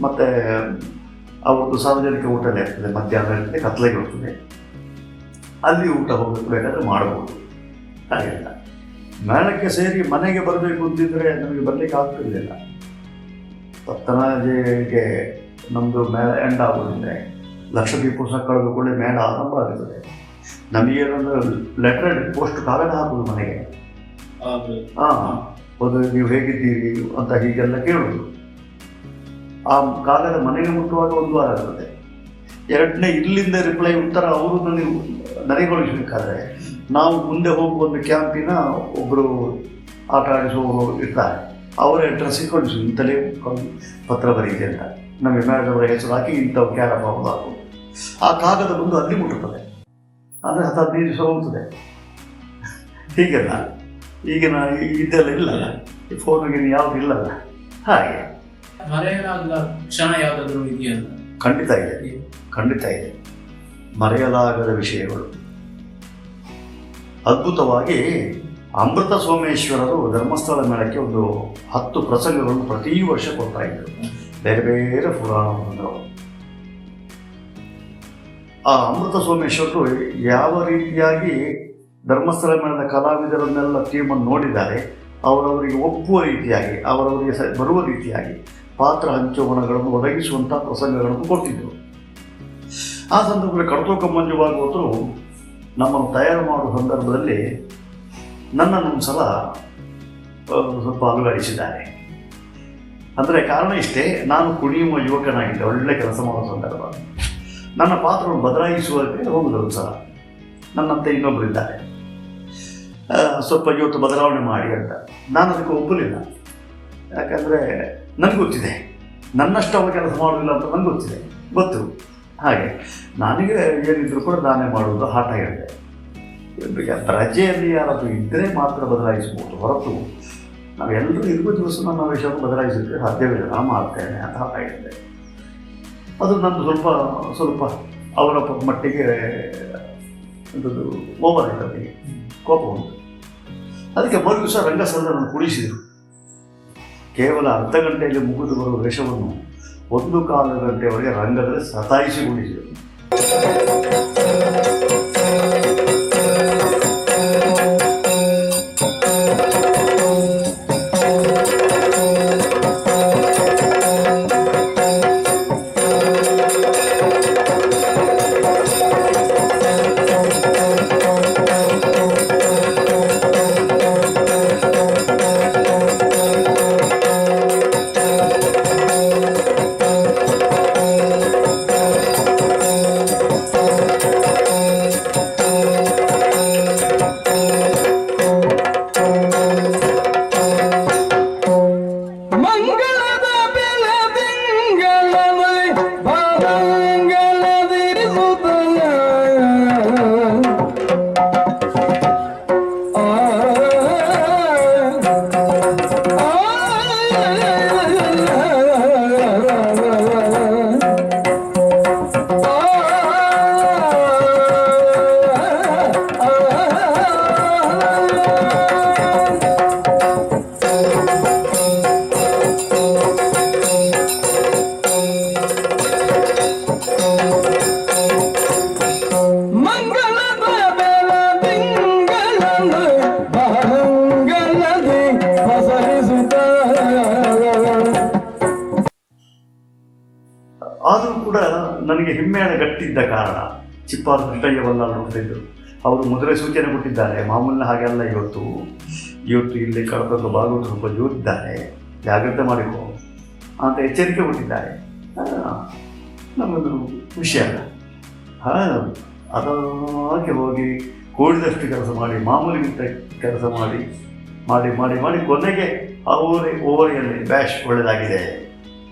ಮತ್ತು ಅವತ್ತು ಸಾರ್ವಜನಿಕ ಊಟನೇ ಇರ್ತದೆ. ಮಧ್ಯಾಹ್ನ ಇರ್ತದೆ, ಕತ್ಲೆಗೆ ಇರ್ತದೆ, ಅಲ್ಲಿ ಊಟ ಹೋಗಬೇಕು ಬೇಕಾದರೆ ಮಾಡಬಹುದು. ಹಾಗೆಲ್ಲ ಮೇಳಕ್ಕೆ ಸೇರಿ ಮನೆಗೆ ಬರಬೇಕು ಅಂತಿದ್ರೆ ನಮಗೆ ಬರಲಿಕ್ಕೆ ಆಗ್ತಿರಲಿಲ್ಲ. ಪತ್ತನಾಜೆಗೆ ನಮ್ಮದು ಮೇಳ ಎಂಡ್ ಆಗೋದಿದ್ರೆ ಲಕ್ಷದೀಪ ಕಳೆದು ಕೂಡ ಮೇಳ ಆರಂಭ ಆಗುತ್ತದೆ. ನಮಗೇನಂದ್ರೆ ಲೆಟರ್ ಪೋಸ್ಟ್ ಕಾಗದ ಹಾಕೋದು ಮನೆಗೆ. ಅದು ನೀವು ಹೇಗಿದ್ದೀರಿ ಅಂತ ಹೀಗೆಲ್ಲ ಕೇಳೋದು. ಆ ಕಾಗದ ಮನೆಗೆ ಮುಟ್ಟುವಾಗ 1 ವಾರ ಆಗ್ತದೆ. 2ನೇ ಇಲ್ಲಿಂದ ರಿಪ್ಲೈ ಉತ್ತರ ಅವರು ನನಗೆ ಕಳಿಸಬೇಕಾದ್ರೆ ನಾವು ಮುಂದೆ ಹೋಗುವ ಒಂದು ಕ್ಯಾಂಪಿನ ಒಬ್ಬರು ಆಟ ಆಡಿಸುವವರು ಇರ್ತಾರೆ, ಅವರ ಅಡ್ರೆಸ್ಸಿಗೆ ಕಳಿಸು, ಇಂತಲೇ ಪತ್ರ ಬರೀದೆ ಅಂತ ನಮಗೆ ಮೇಡದವರ ಹೆಸರು ಹಾಕಿ ಇಂಥವು ಕ್ಯಾರಪ್ ಹಾಕೋದು. ಆ ಕಾಗದ ಬಂದು ಅಲ್ಲಿ ಮುಟ್ಟುತ್ತದೆ, ಅಂದರೆ 10-15 ದಿವಸ ಹೋಗ್ತದೆ. ಹೀಗೆಲ್ಲ ಈಗಿನ ಇದೆಲ್ಲ ಇಲ್ಲಲ್ಲ, ಫೋನಿಗೆ ಯಾವುದು ಇಲ್ಲಲ್ಲ. ಹಾಗೆ
ಮರೆಯಲಾಗದ ಕ್ಷಣ ಯಾವುದಾದ್ರೂ ಇದೆಯಾ?
ಖಂಡಿತ ಇದೆ. ಮರೆಯಲಾಗದ ವಿಷಯಗಳು. ಅದ್ಭುತವಾಗಿ ಅಮೃತ ಸೋಮೇಶ್ವರರು ಧರ್ಮಸ್ಥಳ ಮೇಳಕ್ಕೆ ಒಂದು 10 ಪ್ರಸಂಗಗಳನ್ನು ಪ್ರತಿ ವರ್ಷ ಕೊಡ್ತಾ ಇದ್ದರು, ಬೇರೆ ಬೇರೆ ಪುರಾಣವನ್ನು. ಆ ಅಮೃತ ಸೋಮೇಶ್ವರರು ಯಾವ ರೀತಿಯಾಗಿ ಧರ್ಮಸ್ಥಳ ಮೇಳದ ಕಲಾವಿದರನ್ನೆಲ್ಲ ಟೀಮನ್ನು ನೋಡಿದ್ದಾರೆ, ಅವರವರಿಗೆ ಒಪ್ಪುವ ರೀತಿಯಾಗಿ, ಅವರವರಿಗೆ ಬರುವ ರೀತಿಯಾಗಿ ಪಾತ್ರ ಹಂಚುವಣಗಳನ್ನು ಒದಗಿಸುವಂಥ ಪ್ರಸಂಗಗಳನ್ನು ಕೊಡ್ತಿದ್ದರು. ಆ ಸಂದರ್ಭದಲ್ಲಿ ಕಡತೋಕ ಮಂಜು ಭಾಗವತರು ನಮ್ಮನ್ನು ತಯಾರು ಮಾಡುವ ಸಂದರ್ಭದಲ್ಲಿ ನನ್ನನ್ನು ಒಂದು ಸಲ ಸ್ವಲ್ಪ ಅಲುಗಾಡಿಸಿದ್ದಾರೆ. ಅಂದರೆ ಕಾರಣ ಇಷ್ಟೇ, ನಾನು ಕುಣಿಯುವ ಯುವಕನಾಗಿದ್ದೆ, ಒಳ್ಳೆ ಕೆಲಸ ಮಾಡುವ ಸಂದರ್ಭ. ನನ್ನ ಪಾತ್ರವನ್ನು ಬದಲಾಯಿಸುವಂತೆ ಹೋಗುವುದು ಸಹ. ನನ್ನಂತೆ ಇನ್ನೊಬ್ಬರು ಇದ್ದಾರೆ, ಸ್ವಲ್ಪ ಇವತ್ತು ಬದಲಾವಣೆ ಮಾಡಿ ಅಂತ. ನಾನು ಅದಕ್ಕೆ ಒಪ್ಪಲಿಲ್ಲ. ಯಾಕಂದರೆ ನನಗೆ ಗೊತ್ತಿದೆ, ನನ್ನಷ್ಟು ಅವ್ರು ಕೆಲಸ ಮಾಡೋದಿಲ್ಲ ಅಂತ ನನಗೆ ಗೊತ್ತು. ಹಾಗೆ ನನಗೆ ಏನಿದ್ರು ಕೂಡ ನಾನೇ ಮಾಡೋದು ಆಟ ಹೇಳಿದೆ. ಪ್ರಜೆಯಲ್ಲಿ ಯಾರಾದರೂ ಇದ್ದರೆ ಮಾತ್ರ ಬದಲಾಯಿಸ್ಬೋದು, ಹೊರತು ನಾವೆಲ್ಲರೂ ಇರುವ ದಿವಸ ನಮ್ಮ ವಿಷಯವನ್ನು ಬದಲಾಯಿಸಲಿಕ್ಕೆ ಸಾಧ್ಯವಿಲ್ಲ. ನಾನು ಮಾಡ್ತೇನೆ ಅಂತ ಆಟ ಹೇಳಿದೆ. ಅದು ನಂದು ಸ್ವಲ್ಪ ಅವರ ಮಟ್ಟಿಗೆ ಒಂದು ಓವರ್ ಆಯಿತು, ಅವರಿಗೆ ಕೋಪ ಉಂಟು. ಅದಕ್ಕೆ ಮರು ದಿವಸ ರಂಗಸ್ಥಳವನ್ನು ಕುಡಿಸಿದರು. ಕೇವಲ ಅರ್ಧ ಗಂಟೆಯಲ್ಲಿ ಮುಗಿದು ಬರುವ ವೇಷವನ್ನು 1.25 ಗಂಟೆಯವರೆಗೆ ರಂಗದಲ್ಲಿ ಸತಾಯಿಸಿ ಕುಡಿಸಿದರು. ಆದರೂ ಕೂಡ ನನಗೆ ಹೆಮ್ಮೆಯಾದ ಗಟ್ಟಿದ್ದ ಕಾರಣ ಚಿಪ್ಪಾರು ಕೃಷ್ಣಯ್ಯವಲ್ಲ ನೋಡ್ತಿದ್ದರು. ಅವರು ಮೊದಲೇ ಸೂಚನೆ ಕೊಟ್ಟಿದ್ದಾರೆ, ಮಾಮೂಲಿನ ಹಾಗೆಲ್ಲ ಇವತ್ತು ಇಲ್ಲಿ ಕಡತದ ಭಾಗವತ ಸ್ವಲ್ಪ ಜೋರಿದ್ದಾರೆ, ಜಾಗ್ರತೆ ಮಾಡಿಕೊ ಅಂತ ಎಚ್ಚರಿಕೆ ಕೊಟ್ಟಿದ್ದಾರೆ. ನಮ್ಮದು ವಿಷಯ ಅದಕ್ಕೆ ಹೋಗಿ ಕೋಡಿದಷ್ಟು ಕೆಲಸ ಮಾಡಿ, ಮಾಮೂಲಿಗಿಂತ ಕೆಲಸ ಮಾಡಿ ಮಾಡಿ ಮಾಡಿ ಮಾಡಿ ಕೊನೆಗೆ ಓವರಿಯಲ್ಲಿ ಬ್ಯಾಶ್ ಒಳ್ಳೆಯದಾಗಿದೆ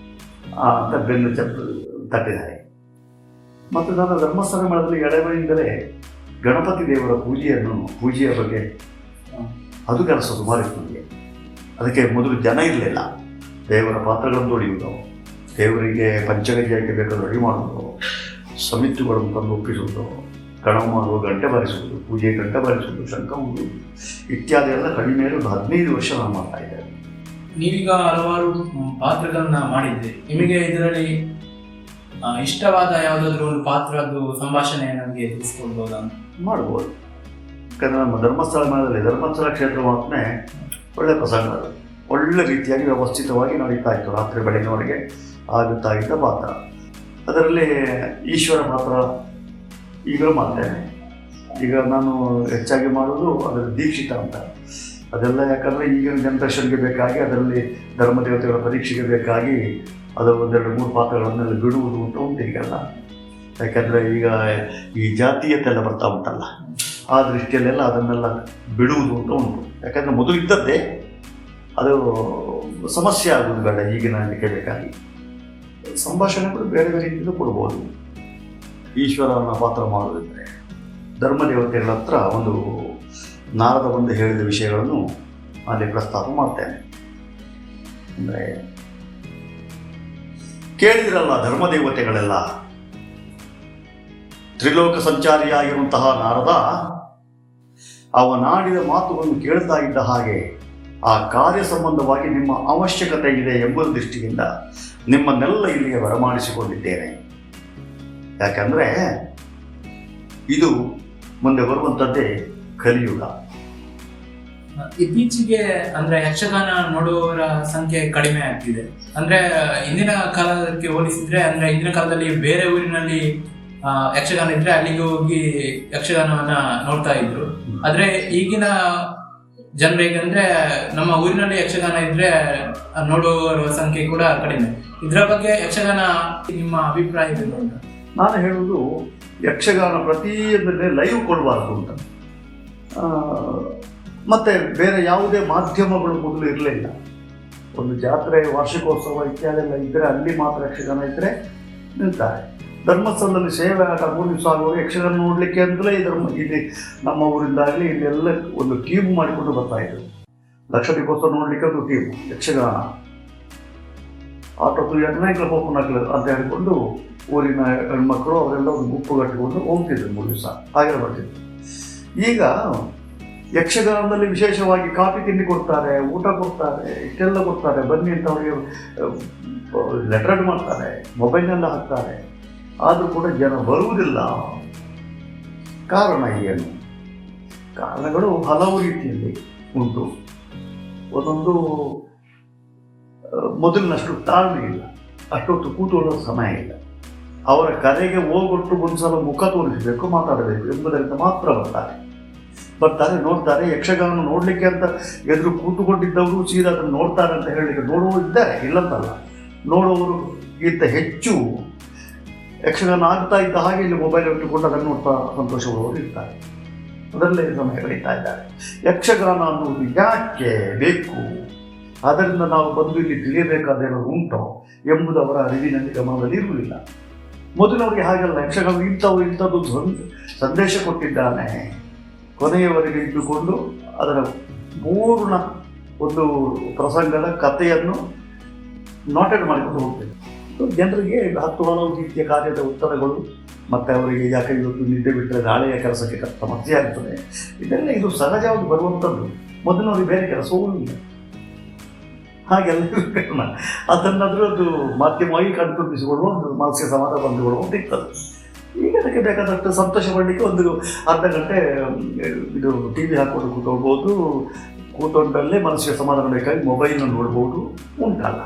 ಅಂತ ಬೆನ್ನು ತಟ್ಟಿದ್ದಾರೆ. ಮತ್ತು ನಾನು ಧರ್ಮಸ್ಥಳ ಮಠದಲ್ಲಿ ಎಳೆಮೈಯಿಂದಲೇ ಗಣಪತಿ ದೇವರ ಪೂಜೆಯ ಬಗ್ಗೆ ಅದು ಕೆಲಸ ಸುಮಾರಿತ್ತು ನನಗೆ. ಅದಕ್ಕೆ ಮೊದಲು ಜನ ಇರಲಿಲ್ಲ. ದೇವರ ಪಾತ್ರಗಳನ್ನು ತೊಳೆಯುವುದು, ದೇವರಿಗೆ ಪಂಚಗಜ್ಜಕ್ಕೆ ಬೇಕಾದ ರೆಡಿ ಮಾಡುವುದು, ಸಮಿತಿಗಳನ್ನು ತಂದು ಒಪ್ಪಿಸುವುದು, ಗಣಪ ಮಾಡುವ ಗಂಟೆ ಬಾರಿಸುವುದು, ಪೂಜೆ ಗಂಟೆ ಬಾರಿಸುವುದು, ಶಂಖ ಊದುವುದು ಇತ್ಯಾದಿ ಎಲ್ಲ ಕಡಿಮೆ ಒಂದು 15 ವರ್ಷ ನಾನು ಮಾಡ್ತಾ ಇದ್ದೆ.
ನೀವೀಗ ಹಲವಾರು ಪಾತ್ರಗಳನ್ನ ಮಾಡಿದ್ದೆ. ನಿಮಗೆ ಇದರಲ್ಲಿ ಇಷ್ಟವಾದ ಯಾವುದಾದ್ರೂ ಒಂದು ಪಾತ್ರದ್ದು ಸಂಭಾಷಣೆ ನಮಗೆ ತಿಳಿಸ್ಕೊಳ್ಬೋದಾ?
ಮಾಡ್ಬೋದು. ಯಾಕಂದರೆ ನಮ್ಮ ಧರ್ಮಸ್ಥಳ ಕ್ಷೇತ್ರ ಮಾತ್ರ ಒಳ್ಳೆ ಪ್ರಸಂಗಗಳು ಒಳ್ಳೆ ರೀತಿಯಾಗಿ ವ್ಯವಸ್ಥಿತವಾಗಿ ನಡೀತಾ ಇತ್ತು. ರಾತ್ರಿ ಬೆಳಗಿನವರೆಗೆ ಆಗುತ್ತಾ ಇದ್ದ ಪಾತ್ರ. ಅದರಲ್ಲಿ ಈಶ್ವರ ಪಾತ್ರ ಈಗಲೂ ಮಾಡ್ತೇನೆ. ಈಗ ನಾನು ಹೆಚ್ಚಾಗಿ ಮಾಡೋದು ಅದರ ದೀಕ್ಷಿತ ಅಂತ. ಅದೆಲ್ಲ ಯಾಕಂದರೆ ಈಗಿನ ಜನ್ರೇಷನ್ಗೆ ಬೇಕಾಗಿ ಅದರಲ್ಲಿ ಧರ್ಮದೇವತೆಗಳ ಪರೀಕ್ಷೆಗೆ ಬೇಕಾಗಿ ಅದು 1-2-3 ಪಾತ್ರಗಳನ್ನೆಲ್ಲ ಬಿಡುವುದು ಅಂತ ಉಂಟು ಈಗೆಲ್ಲ. ಯಾಕಂದರೆ ಈಗ ಈ ಜಾತೀಯತೆ ಎಲ್ಲ ಬರ್ತಾ ಉಂಟಲ್ಲ, ಆ ದೃಷ್ಟಿಯಲ್ಲೆಲ್ಲ ಅದನ್ನೆಲ್ಲ ಬಿಡುವುದು ಅಂತ ಉಂಟು. ಯಾಕಂದರೆ ಮೊದಲು ಇದ್ದದ್ದೇ ಅದು ಸಮಸ್ಯೆ ಆಗೋದು ಬೇಡ ಈಗಿನ ಇದಕ್ಕೆ ಬೇಕಾಗಿ. ಸಂಭಾಷಣೆಗಳು ಬೇರೆ ಬೇರೆ ರೀತಿಯಿಂದ ಕೊಡ್ಬೋದು. ಈಶ್ವರನ ಪಾತ್ರ ಮಾಡೋದಿದ್ದರೆ ಧರ್ಮದೇವತೆಗಳ ಹತ್ರ ಒಂದು ನಾರದ ಬಂದು ಹೇಳಿದ ವಿಷಯಗಳನ್ನು ಅಲ್ಲಿ ಪ್ರಸ್ತಾಪ ಮಾಡ್ತೇನೆ. ಅಂದರೆ ಕೇಳಿದಿರಲ್ಲ, ಧರ್ಮದೇವತೆಗಳೆಲ್ಲ ತ್ರಿಲೋಕ ಸಂಚಾರಿಯಾಗಿರುವಂತಹ ನಾರದ ಅವನಾಡಿದ ಮಾತುಗಳನ್ನು ಕೇಳ್ತಾ ಇದ್ದ ಹಾಗೆ ಆ ಕಾರ್ಯ ಸಂಬಂಧವಾಗಿ ನಿಮ್ಮ ಅವಶ್ಯಕತೆ ಇದೆ ಎಂಬ ದೃಷ್ಟಿಯಿಂದ ನಿಮ್ಮನ್ನೆಲ್ಲ ಇಲ್ಲಿಗೆ ಬರಮಾಡಿಸಿಕೊಂಡಿದ್ದೇನೆ. ಯಾಕಂದರೆ ಇದು ಮುಂದೆ ಬರುವಂಥದ್ದೇ ಕಲಿಯುಗ.
ಇತ್ತೀಚೆಗೆ ಅಂದ್ರೆ ಯಕ್ಷಗಾನ ನೋಡುವವರ ಸಂಖ್ಯೆ ಕಡಿಮೆ ಆಗ್ತಿದೆ. ಅಂದ್ರೆ ಇಂದಿನ ಕಾಲಕ್ಕೆ ಹೋಲಿಸಿದ್ರೆ, ಅಂದ್ರೆ ಇಂದಿನ ಕಾಲದಲ್ಲಿ ಬೇರೆ ಊರಿನಲ್ಲಿ ಯಕ್ಷಗಾನ ಇದ್ರೆ ಅಲ್ಲಿಗೆ ಹೋಗಿ ಯಕ್ಷಗಾನವನ್ನ ನೋಡ್ತಾ ಇದ್ರು. ಆದ್ರೆ ಈಗಿನ ಜನರು ಹೇಗಂದ್ರೆ ನಮ್ಮ ಊರಿನಲ್ಲಿ ಯಕ್ಷಗಾನ ಇದ್ರೆ ನೋಡುವವರ ಸಂಖ್ಯೆ ಕೂಡ ಕಡಿಮೆ. ಇದರ ಬಗ್ಗೆ ಯಕ್ಷಗಾನ ನಿಮ್ಮ ಅಭಿಪ್ರಾಯ ಏನು?
ನಾನು ಹೇಳುವುದು ಯಕ್ಷಗಾನ ಪ್ರತಿಯೊಂದರಲ್ಲಿ ಲೈವ್ ಕೊಡಬಾರ್ದು ಅಂತ. ಮತ್ತು ಬೇರೆ ಯಾವುದೇ ಮಾಧ್ಯಮಗಳು ಮೊದಲು ಇರಲಿಲ್ಲ. ಒಂದು ಜಾತ್ರೆ, ವಾರ್ಷಿಕೋತ್ಸವ ಇತ್ಯಾದೆಲ್ಲ ಇದ್ದರೆ ಅಲ್ಲಿ ಮಾತ್ರ ಯಕ್ಷಗಾನ ಇದ್ದರೆ ನಿಲ್ತಾರೆ. ಧರ್ಮಸ್ಥಳದಲ್ಲಿ ಸೇವೆ ಆಟ 3 ದಿವಸ ಆಗುವಾಗ ಯಕ್ಷಗಾನ ನೋಡಲಿಕ್ಕೆ ಅಂತಲೇ ಇಲ್ಲಿ ನಮ್ಮ ಊರಿಂದಾಗಲಿ ಇಲ್ಲೆಲ್ಲ ಒಂದು ಟೀಮ್ ಮಾಡಿಕೊಂಡು ಬರ್ತಾಯಿದ್ರು. ಲಕ್ಷ ದೀಪೋತ್ಸವ ನೋಡಲಿಕ್ಕೆ ಒಂದು ಟೀಮ್ ಯಕ್ಷಗಾನ ಆಟೋದು 2 ಹೋಗ್ಕೊಂಡು ಅಂತ ಹೇಳಿಕೊಂಡು ಊರಿನ ಹೆಣ್ಮಕ್ಳು ಅವರೆಲ್ಲ ಒಂದು ಗುಂಪು ಕಟ್ಟಿಕೊಂಡು ಹೋಗ್ತಿದ್ರು 3 ದಿವಸ ಹಾಗೆ ಬರ್ತಿದ್ರು. ಈಗ ಯಕ್ಷಗಾನದಲ್ಲಿ ವಿಶೇಷವಾಗಿ ಕಾಫಿ ತಿಂಡಿ ಕೊಡ್ತಾರೆ, ಊಟ ಕೊಡ್ತಾರೆ, ಇಷ್ಟೆಲ್ಲ ಕೊಡ್ತಾರೆ, ಬನ್ನಿ ಅಂತ ಅವರಿಗೆ ಲೆಟರ್ ಮಾಡ್ತಾರೆ, ಮೊಬೈಲ್ನೆಲ್ಲ ಹಾಕ್ತಾರೆ. ಆದರೂ ಕೂಡ ಜನ ಬರುವುದಿಲ್ಲ. ಕಾರಣ ಏನು? ಕಾರಣಗಳು ಹಲವು ರೀತಿಯಲ್ಲಿ ಉಂಟು. ಒಂದೊಂದು ಮೊದಲಿನಷ್ಟು ತಾಳ್ಮೆ ಇಲ್ಲ, ಅಷ್ಟೊತ್ತು ಕೂತುಕೊಳ್ಳೋ ಸಮಯ ಇಲ್ಲ. ಅವರ ಕರೆಗೆ ಹೋಗೊಟ್ಟು ಒಂದ್ಸಲ ಮುಖ ತೋರಿಸಬೇಕು, ಮಾತಾಡಬೇಕು ಎಂಬುದರಿಂದ ಮಾತ್ರ ಬರ್ತಾರೆ, ನೋಡ್ತಾರೆ. ಯಕ್ಷಗಾನ ನೋಡಲಿಕ್ಕೆ ಅಂತ ಎದುರು ಕೂತುಕೊಂಡಿದ್ದವರು ಸೀದಾ ಅದನ್ನು ನೋಡ್ತಾರೆ ಅಂತ ಹೇಳಲಿಕ್ಕೆ ನೋಡುವವರು ಇದ್ದಾರೆ, ಇಲ್ಲಂತಲ್ಲ. ನೋಡುವವರಿಗಿಂತ ಹೆಚ್ಚು ಯಕ್ಷಗಾನ ಆಗ್ತಾ ಇದ್ದ ಹಾಗೆ ಇಲ್ಲಿ ಮೊಬೈಲ್ ಇಟ್ಟುಕೊಂಡು ಅದನ್ನು ನೋಡ್ತಾ ಸಂತೋಷಪಡುವವರು ಇರ್ತಾರೆ. ಅದರಲ್ಲೇ ಸಮಯ ಕಳೀತಾ ಇದ್ದಾರೆ. ಯಕ್ಷಗಾನ ಅನ್ನುವುದು ಯಾಕೆ ಬೇಕು, ಅದರಿಂದ ನಾವು ಬಂದು ಇಲ್ಲಿ ತಿಳಿಯಬೇಕಾದೇನೋ ಉಂಟೋ ಎಂಬುದು ಅವರ ಅರಿವಿನಲ್ಲಿ ಗಮನದಲ್ಲಿ ಇರುವುದಿಲ್ಲ. ಮೊದಲವರಿಗೆ ಹಾಗಲ್ಲ. ಯಕ್ಷಗಾನ ಇಂಥದ್ದು ಸಂದೇಶ ಕೊಟ್ಟಿದ್ದಾನೆ, ಕೊನೆಯವರೆಗೆ ಇಟ್ಟುಕೊಂಡು ಅದರ ಪೂರ್ಣ ಒಂದು ಪ್ರಸಂಗದ ಕಥೆಯನ್ನು ನೋಟೆಡ್ ಮಾಡಿಕೊಂಡು ಹೋಗ್ತೇವೆ. ಜನರಿಗೆ 10 ಹಲವು ರೀತಿಯ ಕಾರ್ಯದ ಉತ್ತರಗಳು, ಮತ್ತು ಅವರಿಗೆ ಯಾಕೆ ಇವತ್ತು ನಿದ್ದೆ ಬಿಟ್ಟರೆ ನಾಳೆಯ ಕೆಲಸಕ್ಕೆ ಸಮಸ್ಯೆ ಆಗ್ತದೆ, ಇದೆಲ್ಲ ಇದು ಸಹಜವಾಗಿ ಬರುವಂಥದ್ದು. ಮೊದಲಿನವರಿಗೆ ಬೇರೆ ಕೆಲಸವೂ ಇಲ್ಲ, ಹಾಗೆಲ್ಲ ಕಾರಣ ಅದನ್ನಾದರೂ ಅದು ಮಾಧ್ಯಮವಾಗಿ ಕಣ್ತುಂಬಿಸಿಕೊಳ್ಳುವ ಒಂದು ಮಾನಸಿಕ ಸಮಾಧಾನ ಬಂದುಕೊಳ್ಳುವ ಇರ್ತದೆ. ಈಗ ಅದಕ್ಕೆ ಬೇಕಾದಷ್ಟು ಸಂತೋಷ ಪಡಲಿಕ್ಕೆ ಒಂದು ಅರ್ಧ ಗಂಟೆ ಇದು ಟಿ ವಿ ಹಾಕ್ಕೊಂಡು ಕೂತ್ಕೊಳ್ಬೋದು, ಕೂತ್ಕೊಂಡಲ್ಲೇ ಮನಸ್ಸಿಗೆ ಸಮಾಧಾನ ಬೇಕಾಗಿ ಮೊಬೈಲ್ನ ನೋಡ್ಬೋದು, ಉಂಟಲ್ಲ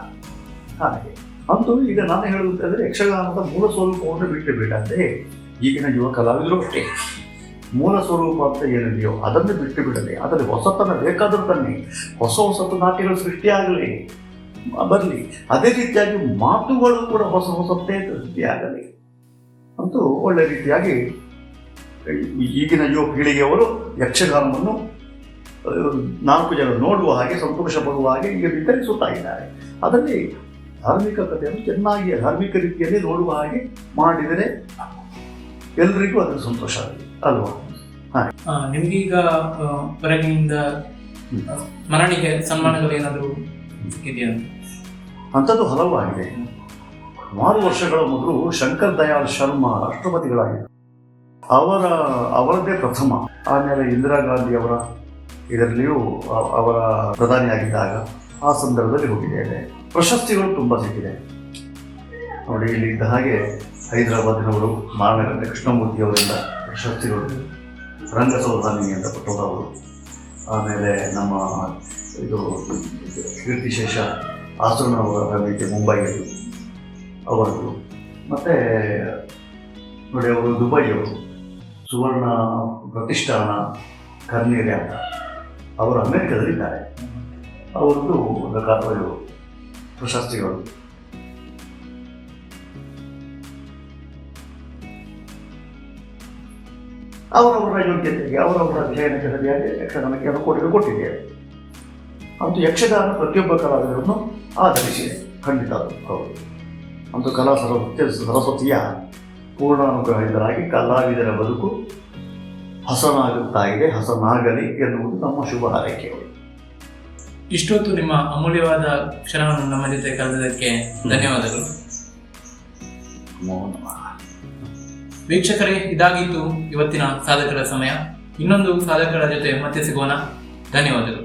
ಹಾಗೆ. ಅಂತೂ ಈಗ ನಾನು ಹೇಳುವುದಾದರೆ ಯಕ್ಷಗಾನದ ಮೂಲ ಸ್ವರೂಪವನ್ನು ಬಿಟ್ಟು ಬಿಡದೆ ಈಗಿನ ಯುವ ಕಲಾವಿದರು ಅಷ್ಟೇ ಮೂಲ ಸ್ವರೂಪ ಅಂತ ಏನಿದೆಯೋ ಅದನ್ನು ಬಿಟ್ಟು ಬಿಡಲಿ. ಅದರಲ್ಲಿ ಹೊಸತನ ಬೇಕಾದರೂ ತನ್ನಿ, ಹೊಸ ನಾಟ್ಯಗಳು ಸೃಷ್ಟಿಯಾಗಲಿ ಬರಲಿ. ಅದೇ ರೀತಿಯಾಗಿ ಮಾತುಗಳು ಕೂಡ ಹೊಸತೇ ಸೃಷ್ಟಿಯಾಗಲಿ. ಅಂತೂ ಒಳ್ಳೆ ರೀತಿಯಾಗಿ ಈಗಿನ ಯುವ ಪೀಳಿಗೆಯವರು ಯಕ್ಷಗಾನವನ್ನು 4 ಜನ ನೋಡುವ ಹಾಗೆ, ಸಂತೋಷ ಪಡುವ ಹಾಗೆ ಈಗ ವಿತರಿಸುತ್ತಾ ಇದ್ದಾರೆ. ಅದರಲ್ಲಿ ಧಾರ್ಮಿಕ ಕಥೆಯನ್ನು ಚೆನ್ನಾಗಿ ಧಾರ್ಮಿಕ ರೀತಿಯಲ್ಲಿ ನೋಡುವ ಹಾಗೆ ಮಾಡಿದರೆ ಎಲ್ರಿಗೂ ಅದರ ಸಂತೋಷ ಆಗಲಿ ಅಲ್ವಾ?
ನಿಮ್ಗೀಗ ಹೊರಗಿನಿಂದ ಮರಣಿಗೆ ಸನ್ಮಾನಗಳು ಏನಾದರೂ ಇದೆಯಾ? ಅಂಥದ್ದು
ಹಲವು ಆಗಿದೆ. ಸುಮಾರು ವರ್ಷಗಳ ಮೊದಲು ಶಂಕರ್ ದಯಾಳ್ ಶರ್ಮಾ ರಾಷ್ಟ್ರಪತಿಗಳಾಗಿದ್ದರು. ಅವರದ್ದೇ ಪ್ರಥಮ. ಆಮೇಲೆ ಇಂದಿರಾ ಗಾಂಧಿ ಅವರ ಇದರಲ್ಲಿಯೂ ಅವರ ಪ್ರಧಾನಿಯಾಗಿದ್ದಾಗ ಆ ಸಂದರ್ಭದಲ್ಲಿ ಹೋಗಿದ್ದೇವೆ. ಪ್ರಶಸ್ತಿಗಳು ತುಂಬ ಸಿಕ್ಕಿದೆ ನೋಡಿ. ಇಲ್ಲಿದ್ದ ಹಾಗೆ ಹೈದರಾಬಾದಿನವರು ಮಾನಗಂಡ ಕೃಷ್ಣಮೂರ್ತಿ ಅವರಿಂದ ಪ್ರಶಸ್ತಿಗಳು, ರಂಗಸೌಧಾನಿ ಅಂತ ಕೊಟ್ಟವರು, ಆಮೇಲೆ ನಮ್ಮ ಇದು ಕೀರ್ತಿಶೇಷ ಆಸನವರ ರಮೇಶ್ ಮುಂಬೈಯಲ್ಲಿ ಅವರದ್ದು, ಮತ್ತು ನೋಡಿ ಅವರು ದುಬೈಯವರು ಸುವರ್ಣ ಪ್ರತಿಷ್ಠಾನ ಕರ್ನೇರೆ ಅಂತ ಅವರು ಅಮೆರಿಕದಲ್ಲಿದ್ದಾರೆ. ಅವರದ್ದು ಒಂದು ಪ್ರಶಸ್ತಿಗಳು. ಅವರವರ ಯೋಗ್ಯತೆಗೆ ಅವರವರ ವಿಷಯಕ್ಕೆ ಸರಿಯಾಗಿ ಯಕ್ಷಗಾನಕ್ಕೆ ಕೊಡುಗೆ ಕೊಟ್ಟಿದ್ದೇವೆ. ಅಂತೂ ಯಕ್ಷಗಾನ ಪ್ರತಿಯೊಬ್ಬ ಕಲಾವಿದರನ್ನು ಆಧರಿಸಿದೆ, ಖಂಡಿತ ಹೌದು. ಅಂತೂ ಕಲಾ ಸರಸ್ವತಿಯ ಪೂರ್ಣಾನುಗ್ರಹಿತರಾಗಿ ಕಲಾವಿದರ ಬದುಕು ಹಸನಾಗುತ್ತಾ ಇದೆ, ಹಸನಾಗಲಿ ಎನ್ನುವುದು ನಮ್ಮ ಶುಭ ಹಾರೈಕೆಗಳು.
ಇಷ್ಟೊತ್ತು ನಿಮ್ಮ ಅಮೂಲ್ಯವಾದ ಕ್ಷಣವನ್ನು ನಮ್ಮ ಜೊತೆ ಕಳೆದಕ್ಕೆ ಧನ್ಯವಾದಗಳು. ವೀಕ್ಷಕರೇ, ಇದಾಗಿತ್ತು ಇವತ್ತಿನ ಸಾಧಕರ ಸಮಯ. ಇನ್ನೊಂದು ಸಾಧಕರ ಜೊತೆ ಮತ್ತೆ ಸಿಗೋಣ. ಧನ್ಯವಾದಗಳು.